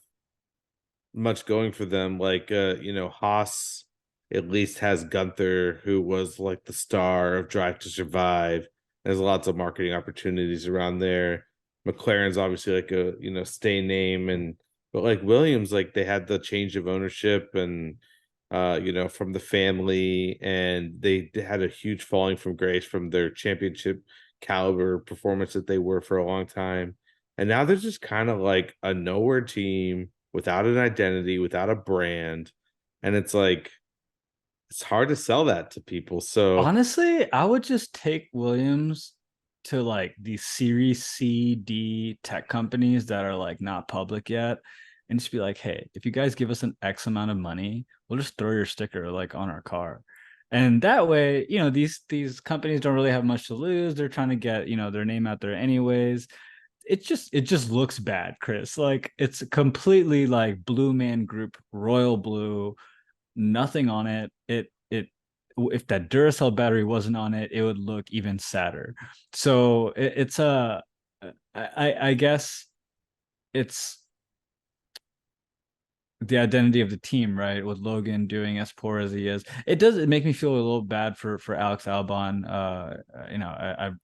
S2: much going for them. Like Haas at least has Gunther, who was like the star of Drive to Survive. There's lots of marketing opportunities around there. McLaren's obviously like a stay name, and but like Williams, like they had the change of ownership and from the family, and they had a huge falling from grace from their championship caliber performance that they were for a long time. And now they're just kind of like a nowhere team without an identity, without a brand. And it's like, it's hard to sell that to people. So,
S1: Honestly, I would just take Williams to like the Series C, D tech companies that are like not public yet, and just be like, hey, if you guys give us an X amount of money, we'll just throw your sticker like on our car. And that way, these companies don't really have much to lose. They're trying to get, their name out there anyways. It just looks bad, Chris. Like it's completely like Blue Man Group, royal blue, nothing on it. It if that Duracell battery wasn't on it, it would look even sadder. So it's a I guess it's the identity of the team, right? With Logan doing as poor as he is, it make me feel a little bad for Alex Albon. I've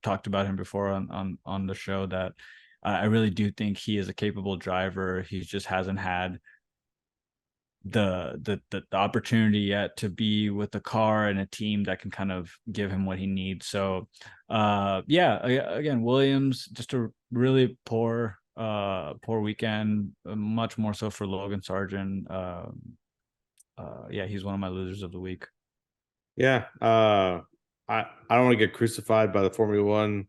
S1: talked about him before on the show that I really do think he is a capable driver. He just hasn't had the opportunity yet to be with a car and a team that can kind of give him what he needs. So yeah, again, Williams just a really poor weekend, much more so for Logan Sargent. Yeah, he's one of my losers of the week.
S2: Yeah. I don't want to get crucified by the Formula One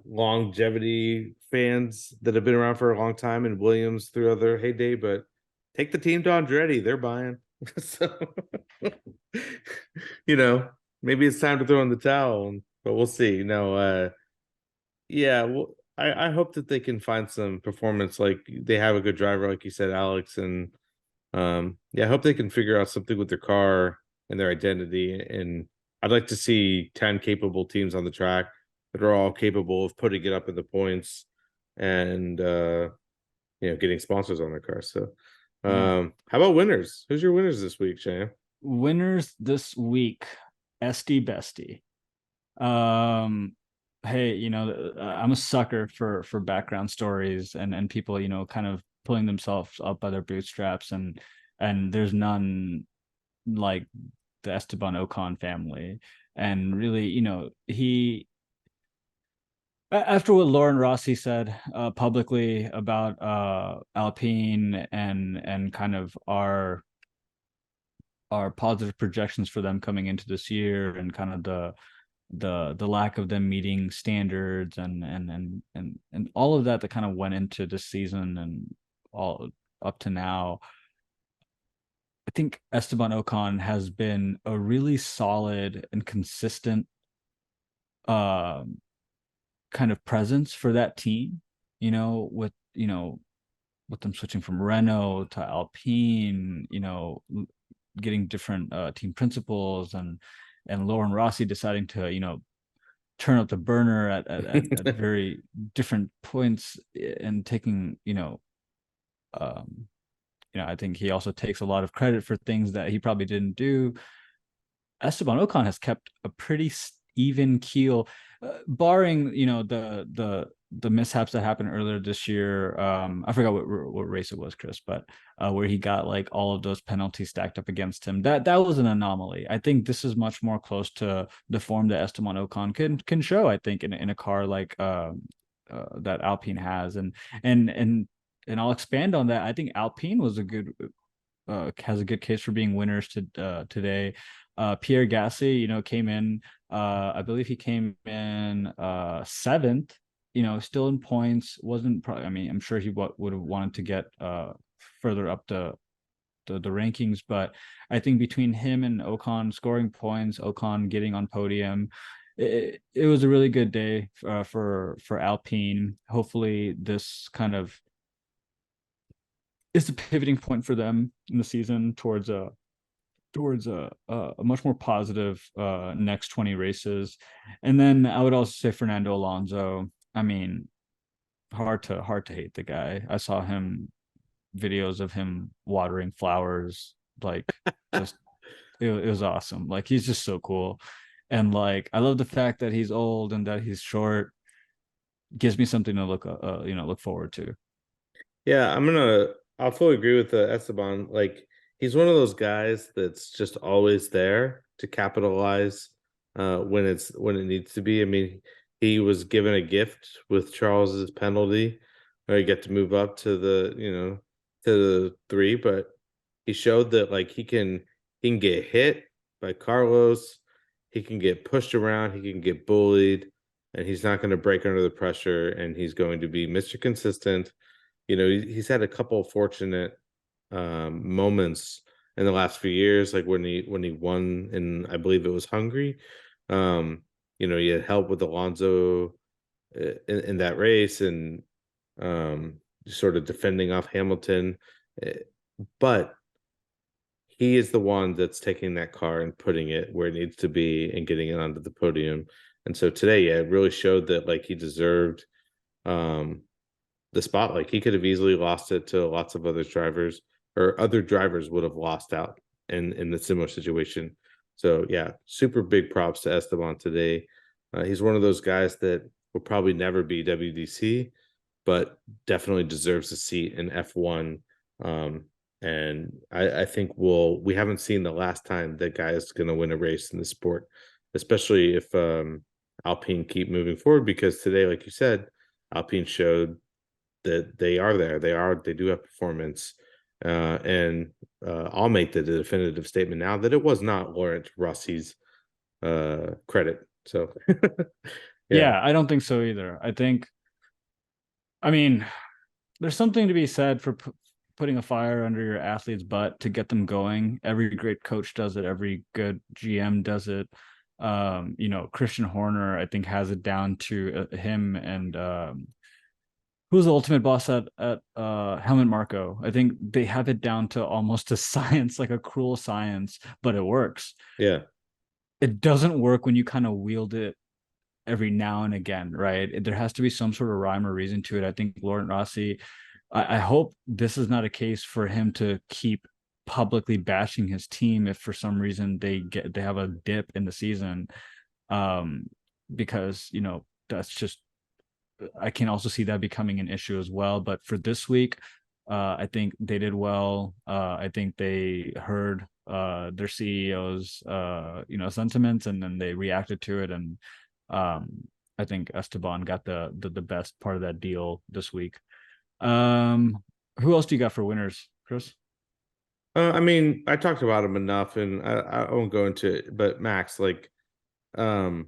S2: longevity fans that have been around for a long time and Williams throughout their heyday, but take the team to Andretti, they're buying. So maybe it's time to throw in the towel, but we'll see. Yeah, well, I hope that they can find some performance, like they have a good driver, like you said, Alex, and yeah, I hope they can figure out something with their car and their identity. And I'd like to see 10 capable teams on the track that are all capable of putting it up in the points and getting sponsors on their cars. So
S1: Yeah.
S2: how about winners? Who's your winners this week, Shane?
S1: Winners this week, Esty Bestie. Hey, I'm a sucker for background stories and people, kind of pulling themselves up by their bootstraps, and there's none like the Esteban Ocon family. And really, he after what Lauren Rossi said publicly about Alpine and kind of our positive projections for them coming into this year, and kind of the lack of them meeting standards and all of that kind of went into this season and all up to now. I think Esteban Ocon has been a really solid and consistent uh, kind of presence for that team, with them switching from Renault to Alpine, getting different team principals, and Lauren Rossi deciding to, turn up the burner at very different points, and taking, um, I think he also takes a lot of credit for things that he probably didn't do. Esteban Ocon has kept a pretty even keel, barring the mishaps that happened earlier this year. I forgot what race it was, Chris, but where he got like all of those penalties stacked up against him. That was an anomaly. I think this is much more close to the form that Esteban Ocon can show. I think in a car like that Alpine has, and I'll expand on that. I think Alpine was a good has a good case for being winners today. Pierre Gasly, came in. I believe he came in seventh. Still in points. Wasn't probably. I mean, I'm sure he would have wanted to get further up the rankings, but I think between him and Ocon scoring points, Ocon getting on podium, it was a really good day for Alpine. Hopefully, this kind of is a pivoting point for them in the season towards a much more positive next 20 races. And then I would also say Fernando Alonso. I mean, hard to hate the guy. I saw him videos of him watering flowers, like just it was awesome. Like he's just so cool. And like I love the fact that he's old and that he's short. Gives me something to look forward to.
S2: Yeah, I'll fully agree with Esteban. Like he's one of those guys that's just always there to capitalize when it needs to be. I mean, he was given a gift with Charles's penalty, where he got to move up to the three, but he showed that like he can get hit by Carlos, he can get pushed around, he can get bullied, and he's not going to break under the pressure, and he's going to be Mr. Consistent. he's had a couple of fortunate moments in the last few years, like when he won in, I believe it was Hungary. Um, he had help with Alonso in that race, and sort of defending off Hamilton. Eh, But he is the one that's taking that car and putting it where it needs to be and getting it onto the podium. And so today, yeah, it really showed that like he deserved um the spot. Like he could have easily lost it to lots of other drivers, or other drivers would have lost out in the similar situation. So yeah, super big props to Esteban today. He's one of those guys that will probably never be WDC, but definitely deserves a seat in F1. Um, and I think we haven't seen the last time that guy is going to win a race in the sport, especially if Alpine keep moving forward. Because today, like you said, Alpine showed that they are there. They do have performance. And I'll make the definitive statement now that it was not Lawrence Rossi's credit. So yeah.
S1: Yeah, I don't think so either. I mean, there's something to be said for putting a fire under your athlete's butt to get them going. Every great coach does it. Every good GM does it. Christian Horner, I think, has it down to him and who's the ultimate boss at Helmut Marko. I think they have it down to almost a science, like a cruel science, but it works.
S2: Yeah.
S1: It doesn't work when you kind of wield it every now and again, right? There has to be some sort of rhyme or reason to it. I think Laurent Rossi, I hope this is not a case for him to keep publicly bashing his team if for some reason they have a dip in the season. Because that's just, I can also see that becoming an issue as well. But for this week, I think they did well. I think they heard their CEO's sentiments, and then they reacted to it. And I think Esteban got the best part of that deal this week. Who else do you got for winners, Chris?
S2: I mean, I talked about him enough, and I won't go into it. But Max, like, um,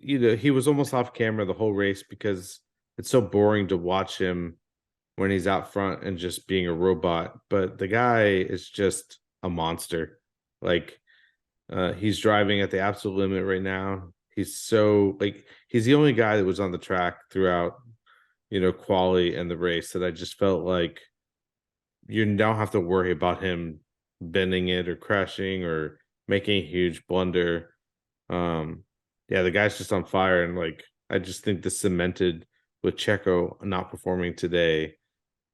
S2: he was almost off camera the whole race because it's so boring to watch him when he's out front and just being a robot. But the guy is just a monster. Like, he's driving at the absolute limit right now. He's so like he's the only guy that was on the track throughout, quali and the race, that I just felt like you don't have to worry about him bending it or crashing or making a huge blunder. Um, yeah, the guy's just on fire, and like I just think this cemented with Checo not performing today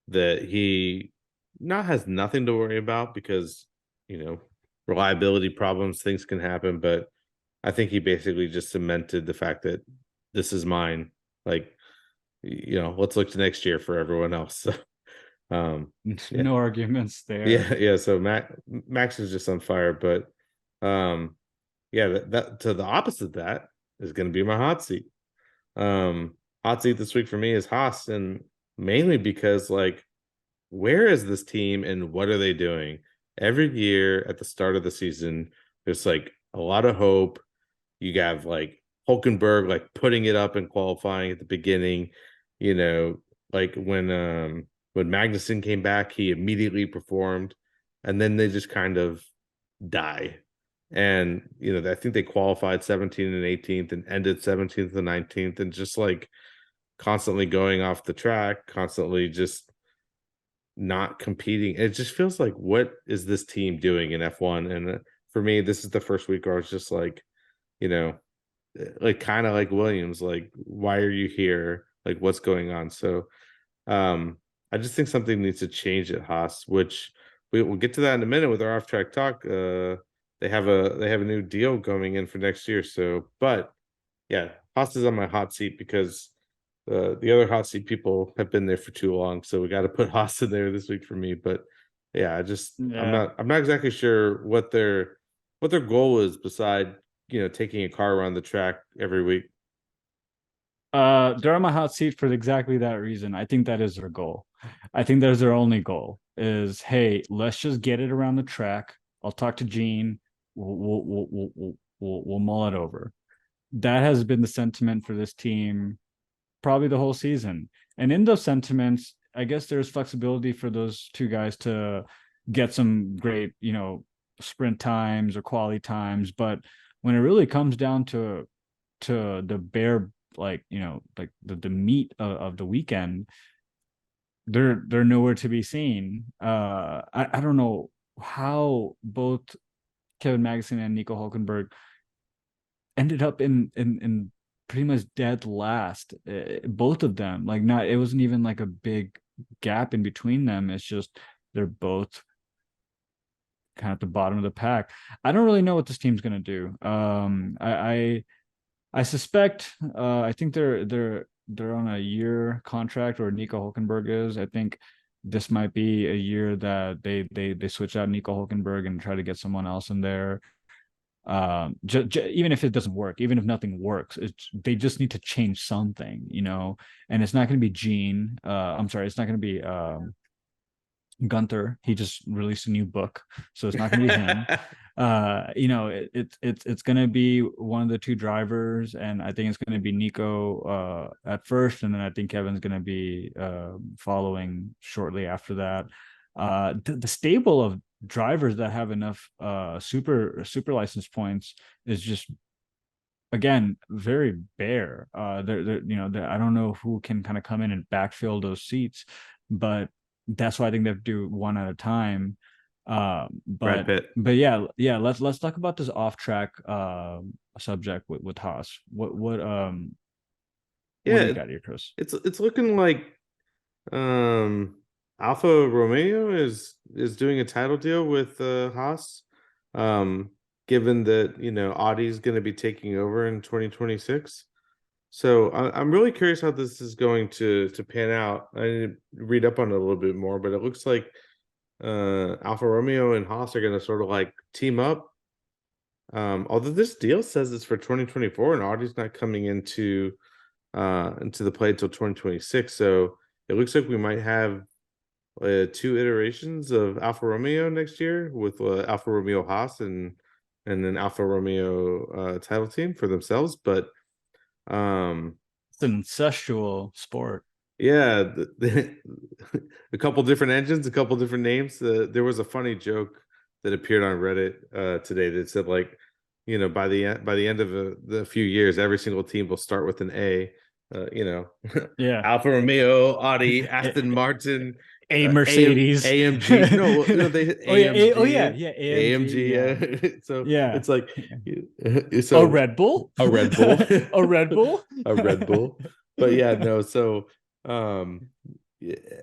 S2: that he not has nothing to worry about, because you know reliability problems, things can happen, but I think he basically just cemented the fact that this is mine. Like, let's look to next year for everyone else. um, yeah,
S1: No arguments there.
S2: yeah. So Max is just on fire, but um, yeah, that to the opposite of that is going to be my hot seat. Hot seat this week for me is Haas, and mainly because like, where is this team and what are they doing? Every year at the start of the season, there's like a lot of hope. You have like Hulkenberg like putting it up and qualifying at the beginning, you know, like when Magnussen came back, he immediately performed, and then they just kind of die. And I think they qualified 17th and 18th and ended 17th and 19th, and just like constantly going off the track, constantly just not competing. It just feels like, what is this team doing in F1? And for me, this is the first week where I was just like, you know, like kind of like Williams, like, why are you here? Like, what's going on? So I just think something needs to change at Haas, which we'll get to that in a minute with our off track talk. They have a new deal going in for next year. So, but yeah, Haas is on my hot seat because the other hot seat people have been there for too long. So we got to put Haas in there this week for me. But yeah, I'm
S1: Yeah.
S2: not exactly sure what their goal is beside taking a car around the track every week.
S1: They're on my hot seat for exactly that reason. I think that is their goal. I think that is their only goal is, hey, let's just get it around the track. I'll talk to Gene. We'll mull it over. That has been the sentiment for this team probably the whole season. And in those sentiments, I guess there's flexibility for those two guys to get some great, sprint times or quality times, but when it really comes down to the bare, like, like the meat of the weekend, they're nowhere to be seen. I don't know how both Kevin Magnussen and Nico Hulkenberg ended up in pretty much dead last. Both of them, like, not, it wasn't even like a big gap in between them. It's just they're both kind of at the bottom of the pack. I don't really know what this team's gonna do. I suspect. I think they're on a year contract, or Nico Hulkenberg is. I think this might be a year that they switch out Nico Hulkenberg and try to get someone else in there. Even if it doesn't work, even if nothing works, they just need to change something, and it's not going to be Gene. I'm sorry, it's not going to be Gunther. He just released a new book, so it's not going to be him. It's going to be one of the two drivers, and I think it's going to be Nico at first, and then I think Kevin's going to be following shortly after that. The stable of drivers that have enough super license points is just, again, very bare. I don't know who can kind of come in and backfill those seats, but that's why I think they have to do one at a time.
S2: Brad Pitt.
S1: But yeah, let's talk about this off track subject with Haas. What do you
S2: Yeah,
S1: got here, Chris?
S2: it's looking like Alfa Romeo is doing a title deal with Haas. Given that Audi's going to be taking over in 2026. So I'm really curious how this is going to pan out. I need to read up on it a little bit more, but it looks like Alfa Romeo and Haas are going to sort of like team up. Although this deal says it's for 2024 and Audi's not coming into the play until 2026, so it looks like we might have two iterations of Alfa Romeo next year with Alfa Romeo Haas and then Alfa Romeo title team for themselves. But
S1: It's an incestual sport.
S2: yeah, a couple different engines, a couple different names. There was a funny joke that appeared on Reddit today that said, like, by the end of the few years, every single team will start with an A.
S1: Yeah.
S2: Alfa Romeo, Audi, Aston Martin,
S1: A Mercedes.
S2: AMG. No, they
S1: Oh yeah,
S2: AMG.
S1: yeah,
S2: AMG.
S1: AMG.
S2: Yeah. So
S1: Yeah.
S2: it's like,
S1: A
S2: so
S1: Red Bull?
S2: a Red Bull,
S1: A Red Bull?
S2: a Red Bull. But yeah, no. So yeah,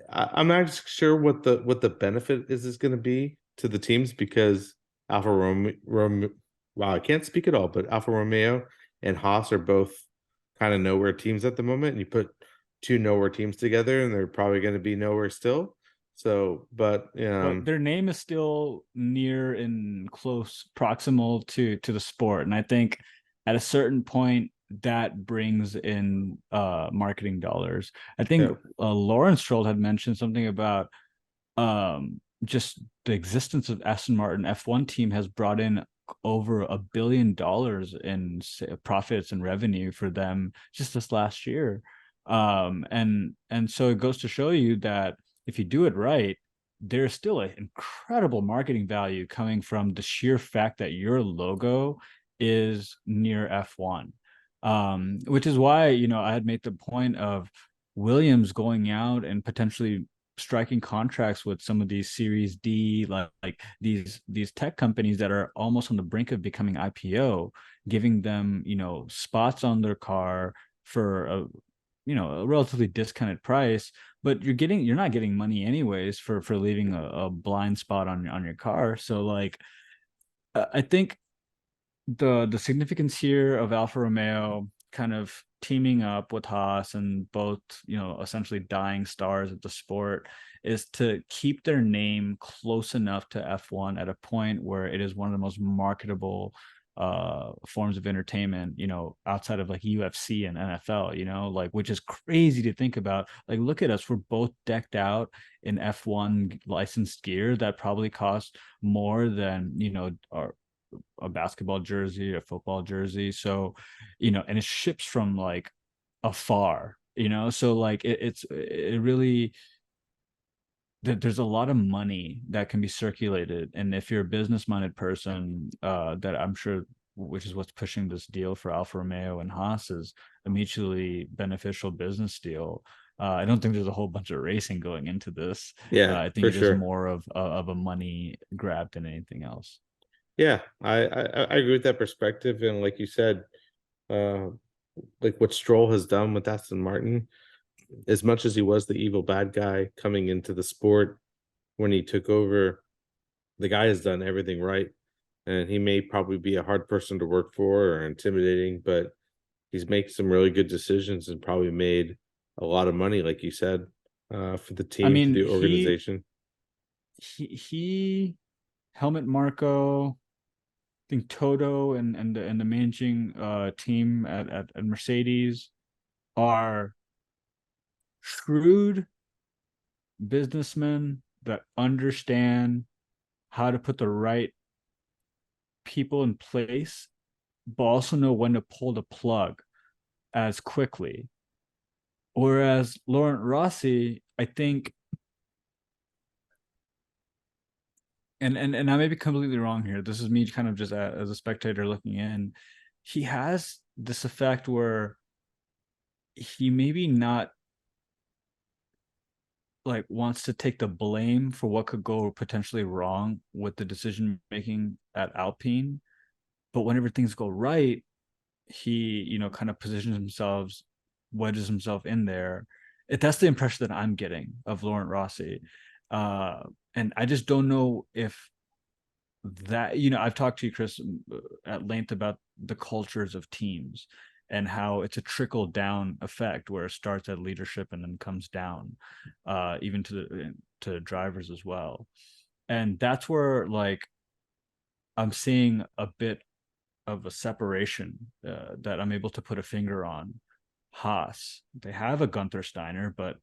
S2: I'm not sure what the benefit is going to be to the teams, because Alfa Romeo, wow, I can't speak at all, but Alfa Romeo and Haas are both kind of nowhere teams at the moment, and you put two nowhere teams together and they're probably going to be nowhere still. So, but
S1: their name is still near and close proximal to the sport, and I think at a certain point that brings in marketing dollars. I think
S2: yeah,
S1: Lawrence Stroll had mentioned something about just the existence of Aston Martin F1 team has brought in over $1 billion in profits and revenue for them just this last year. And so it goes to show you that if you do it right, there's still an incredible marketing value coming from the sheer fact that your logo is near F1. Which is why, I had made the point of Williams going out and potentially striking contracts with some of these Series D, like these tech companies that are almost on the brink of becoming IPO, giving them, spots on their car for a relatively discounted price, but you're not getting money anyways for leaving a blind spot on your car. So, like, I think the significance here of Alfa Romeo kind of teaming up with Haas, and both, essentially dying stars of the sport, is to keep their name close enough to F1 at a point where it is one of the most marketable forms of entertainment, outside of like UFC and NFL, like, which is crazy to think about. Like, look at us, we're both decked out in F1 licensed gear that probably cost more than, a basketball jersey, a football jersey. So, and it ships from like afar, so like it really there's a lot of money that can be circulated, and if you're a business-minded person, that I'm sure, which is what's pushing this deal for Alfa Romeo and Haas, is a mutually beneficial business deal. I don't think there's a whole bunch of racing going into this.
S2: Yeah,
S1: I think
S2: for
S1: it is
S2: sure.
S1: more of a money grab than anything else.
S2: Yeah, I agree with that perspective. And like you said, uh, like what Stroll has done with Aston Martin, as much as he was the evil bad guy coming into the sport when he took over, the guy has done everything right. And he may probably be a hard person to work for or intimidating, but he's made some really good decisions and probably made a lot of money, like you said, for the
S1: I
S2: team, for
S1: mean,
S2: the organization.
S1: he Helmut Marko, I think Toto and the managing team at Mercedes are shrewd businessmen that understand how to put the right people in place, but also know when to pull the plug as quickly. Whereas Laurent Rossi, I think, and I may be completely wrong here. This is me kind of just as a spectator looking in. He has this effect where he maybe not like wants to take the blame for what could go potentially wrong with the decision making at Alpine, but whenever things go right, he kind of positions himself, wedges himself in there. That's the impression that I'm getting of Laurent Rossi. uh and I just don't know if that, I've talked to you, Chris, at length about the cultures of teams and how it's a trickle down effect where it starts at leadership and then comes down, even to drivers as well. And that's where, like, I'm seeing a bit of a separation, that I'm able to put a finger on. Haas, they have a Gunther Steiner, but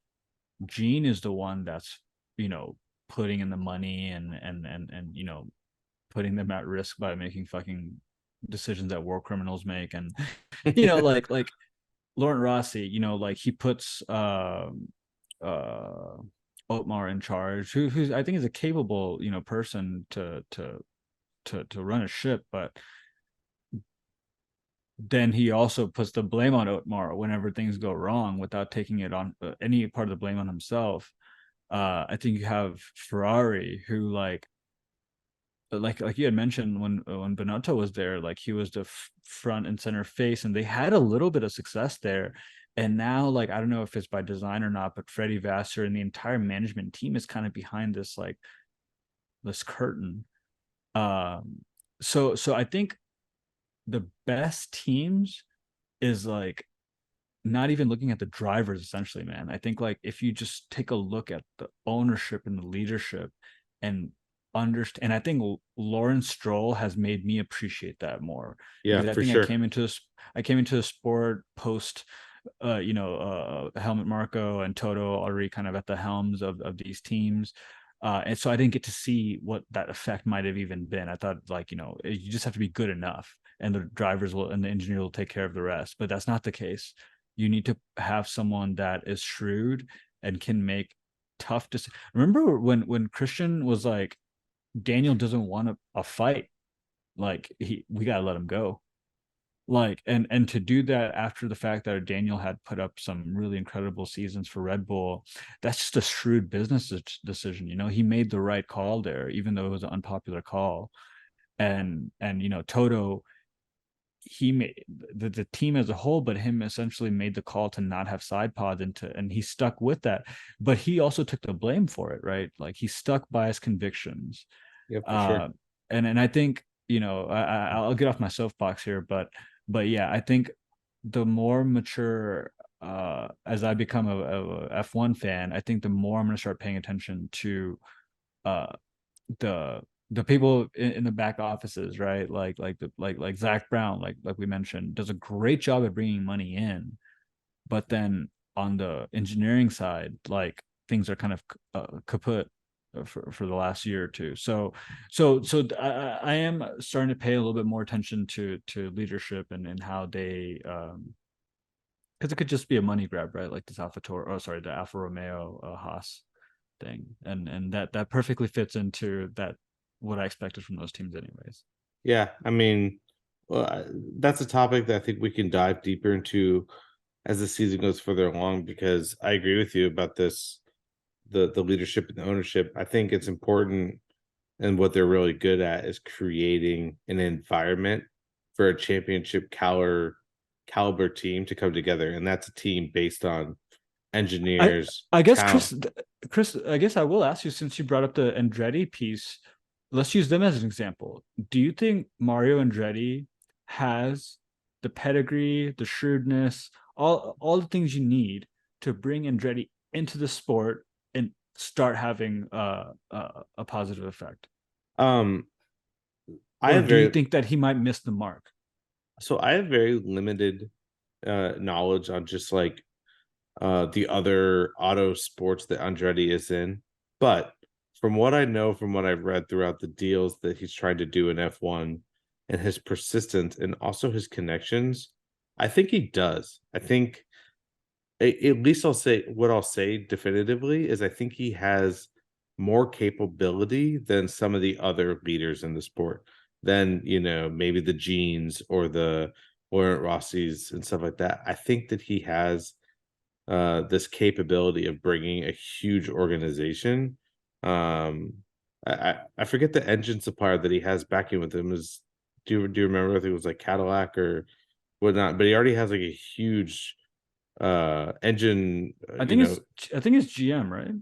S1: Gene is the one that's, you know, putting in the money and putting them at risk by making fucking decisions that war criminals make. And like Laurent Rossi, like he puts uh Otmar in charge, who's I think is a capable, person to run a ship, but then he also puts the blame on Otmar whenever things go wrong without taking it on, any part of the blame on himself. I think you have Ferrari, who, like you had mentioned, when Bonotto was there, like he was the front and center face, and they had a little bit of success there. And now, like, I don't know if it's by design or not, but Freddie Vassar and the entire management team is kind of behind this, like, this curtain. Um, so I think the best teams is, like, not even looking at the drivers essentially, man. I think, like, if you just take a look at the ownership and the leadership and understand, and I think Lawrence Stroll has made me appreciate that more,
S2: Yeah,
S1: because I
S2: for
S1: think
S2: sure.
S1: I came into the sport post, Helmut Marko and Toto already kind of at the helms of these teams. And so I didn't get to see what that effect might have even been. I thought, like, you just have to be good enough and the drivers will and the engineer will take care of the rest. But that's not the case. You need to have someone that is shrewd and can make tough decisions. Remember when Christian was like, Daniel doesn't want a fight, like, we gotta let him go. Like, and to do that after the fact that Daniel had put up some really incredible seasons for Red Bull, that's just a shrewd business decision. He made the right call there, even though it was an unpopular call. And Toto, he made the team as a whole, but him essentially made the call to not have side pods, and he stuck with that. But he also took the blame for it, right? Like, he stuck by his convictions.
S2: Yeah, for sure.
S1: uh and I think, I'll get off my soapbox here, but yeah, I think the more mature, as I become a F1 fan, I think the more I'm going to start paying attention to, uh the people in the back offices, right? Like Zach Brown, like we mentioned, does a great job at bringing money in, but then on the engineering side, like, things are kind of kaput for the last year or two. I am starting to pay a little bit more attention to leadership and how they, because it could just be a money grab, right? Like this Alpha Tor, oh sorry, the Alfa Romeo, Haas. thing, and that perfectly fits into that what I expected from those teams, anyways.
S2: Yeah, I mean, well, that's a topic that I think we can dive deeper into as the season goes further along, because I agree with you about this, the leadership and the ownership. I think it's important, and what they're really good at is creating an environment for a championship caliber team to come together, and that's a team based on
S1: I
S2: engineers,
S1: I guess
S2: talent.
S1: Chris, I guess I will ask you, since you brought up the Andretti piece. Let's use them as an example. Do you think Mario Andretti has the pedigree, the shrewdness, all the things you need to bring Andretti into the sport and start having a positive effect?
S2: Um, I
S1: Or
S2: have
S1: do you
S2: very
S1: think that he might miss the mark?
S2: so I have very limited knowledge on just like the other auto sports that Andretti is in. But from what I know, from what I've read throughout the deals that he's trying to do in F1 and his persistence and also his connections, I think he does. I think at least I'll say definitively is I think he has more capability than some of the other leaders in the sport, than maybe the Genes or the Laurent Rossi's and stuff like that. I think that he has this capability of bringing a huge organization. Um, I forget the engine supplier that he has backing with him is. Do you remember if it was like Cadillac or whatnot? But he already has like a huge engine.
S1: I think it's GM, right?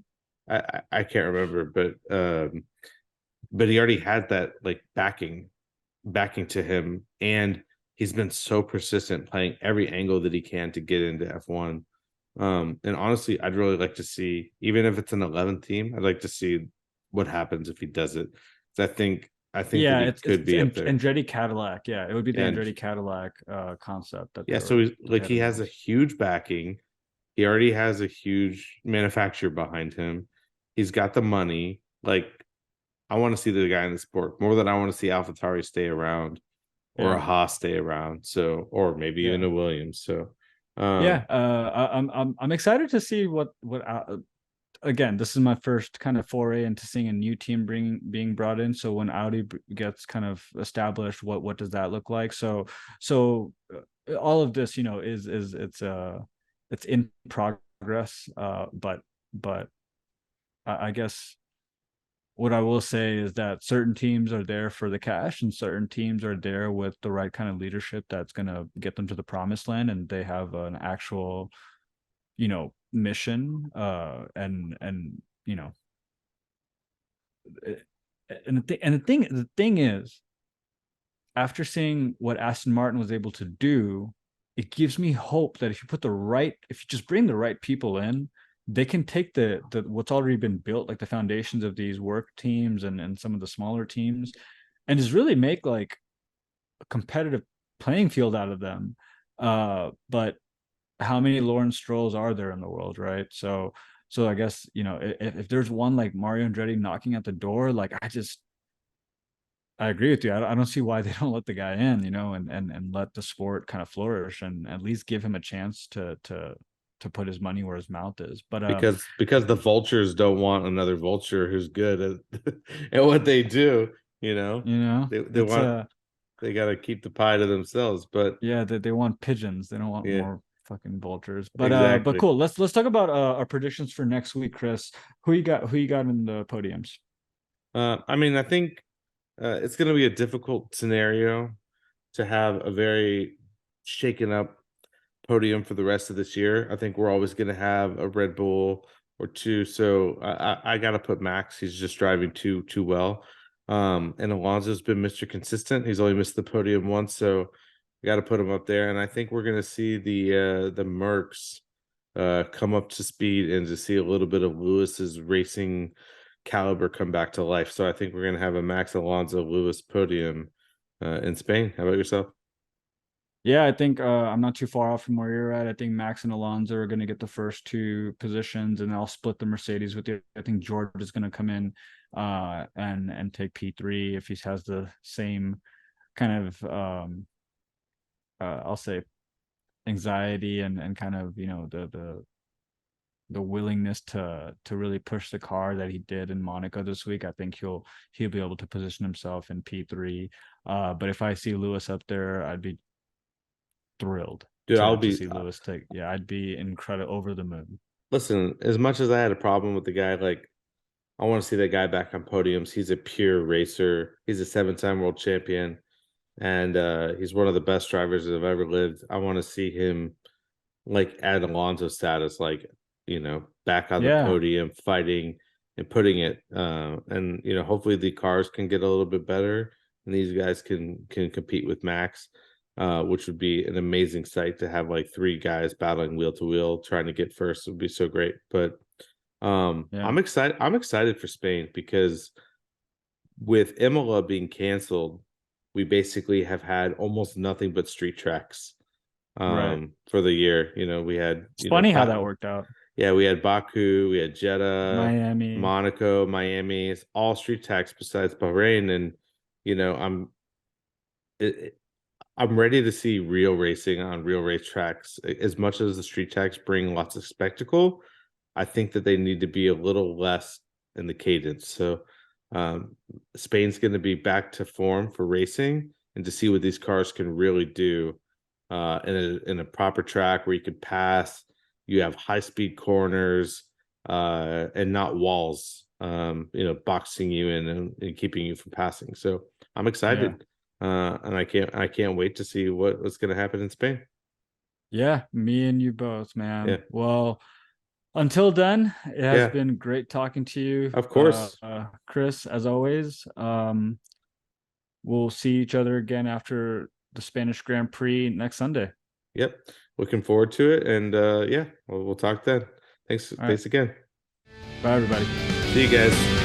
S2: I can't remember, but he already had that like backing to him, and he's been so persistent playing every angle that he can to get into F1. And honestly, I'd really like to see, even if it's an 11th team, I'd like to see what happens if he does it. 'Cause I think that
S1: Yeah,
S2: he could be up there.
S1: Andretti Cadillac. Yeah, it would be the
S2: And
S1: Andretti Cadillac concept that
S2: yeah,
S1: they
S2: so
S1: were
S2: he's like he
S1: heading
S2: has a
S1: towards.
S2: huge backing. He already has a huge manufacturer behind him. He's got the money. Like, I want to see the guy in the sport more than I want to see AlphaTauri stay around or a
S1: Yeah,
S2: Haas stay around. So, or maybe even
S1: yeah.
S2: a Williams. So,
S1: Yeah,
S2: um,
S1: I'm excited to see what again. This is my first kind of foray into seeing a new team being brought in. So when Audi gets kind of established, what does that look like? So all of this, is it's in progress. But I guess what I will say is that certain teams are there for the cash, and certain teams are there with the right kind of leadership that's going to get them to the promised land, and they have an actual mission, and eh, and the thing is, after seeing what Aston Martin was able to do, it gives me hope that if you just bring the right people in, they can take the what's already been built, like the foundations of these work teams and some of the smaller teams, and just really make like a competitive playing field out of them. But how many Lawrence Strolls are there in the world, right? So I guess if there's one like Mario Andretti knocking at the door, like I agree with you. I don't see why they don't let the guy in, and let the sport kind of flourish, and at least give him a chance to put his money where his mouth is. But
S2: because the vultures don't want another vulture who's good at at what they do. You know, they
S1: it's
S2: want they got to keep the pie to themselves. But
S1: yeah, they want pigeons. They don't want
S2: yeah,
S1: more fucking vultures. But
S2: exactly.
S1: cool. Let's talk about our predictions for next week, Chris. Who you got in the podiums?
S2: I mean, I think it's going to be a difficult scenario to have a very shaken up podium for the rest of this year. I think we're always going to have a Red Bull or two. So I got to put Max. He's just driving too well. And Alonso's been Mr. Consistent. He's only missed the podium once, so I got to put him up there. And I think we're going to see the Mercs come up to speed, and to see a little bit of Lewis's racing caliber come back to life. So I think we're going to have a Max Alonso Lewis podium in Spain. How about yourself?
S1: Yeah, I think I'm not too far off from where you're at. I think Max and Alonso are going to get the first two positions, and I'll split the Mercedes with you. I think George is going to come in and take P3 if he has the same kind of I'll say anxiety and kind of the the willingness to really push the car that he did in Monaco this week, I think he'll be able to position himself in P3. But if I see Lewis up there, I'd be thrilled
S2: Dude,
S1: to see Lewis take. Yeah, I'd be incredible, over the moon.
S2: listen, as much as I had a problem with the guy, like I want to see that guy back on podiums. He's a pure racer. He's a 7-time world champion, and he's one of the best drivers that have ever lived. I want to see him like at Alonso status, like back on the
S1: Yeah,
S2: podium, fighting and putting it. And hopefully the cars can get a little bit better, and these guys can compete with Max, which would be an amazing sight to have like three guys battling wheel to wheel, trying to get first. It would be so great. But
S1: yeah,
S2: I'm excited. I'm excited for Spain because with Imola being canceled, we basically have had almost nothing but street tracks
S1: right.
S2: for the year. We had
S1: It's funny how that worked out.
S2: yeah, we had Baku, we had Jeddah,
S1: Miami.
S2: Monaco, Miami. It's all street tracks besides Bahrain, and you know I'm it, I'm ready to see real racing on real racetracks. As much as the street tracks bring lots of spectacle, I think that they need to be a little less in the cadence. So um, Spain's going to be back to form for racing, and to see what these cars can really do in a proper track where you can pass, you have high speed corners, and not walls, boxing you in and keeping you from passing. So I'm
S1: Yeah.
S2: excited, and I can't wait to see what's going to happen in Spain.
S1: Yeah, me and you both,
S2: Yeah,
S1: man. Well, until then, it has
S2: yeah,
S1: been great talking to you,
S2: of course.
S1: Chris, as always. We'll see each other again after the Spanish Grand Prix next Sunday.
S2: Yep, looking forward to it, and yeah, we'll talk then. Thanks,
S1: All right.
S2: thanks again.
S1: Bye, everybody.
S2: See you guys.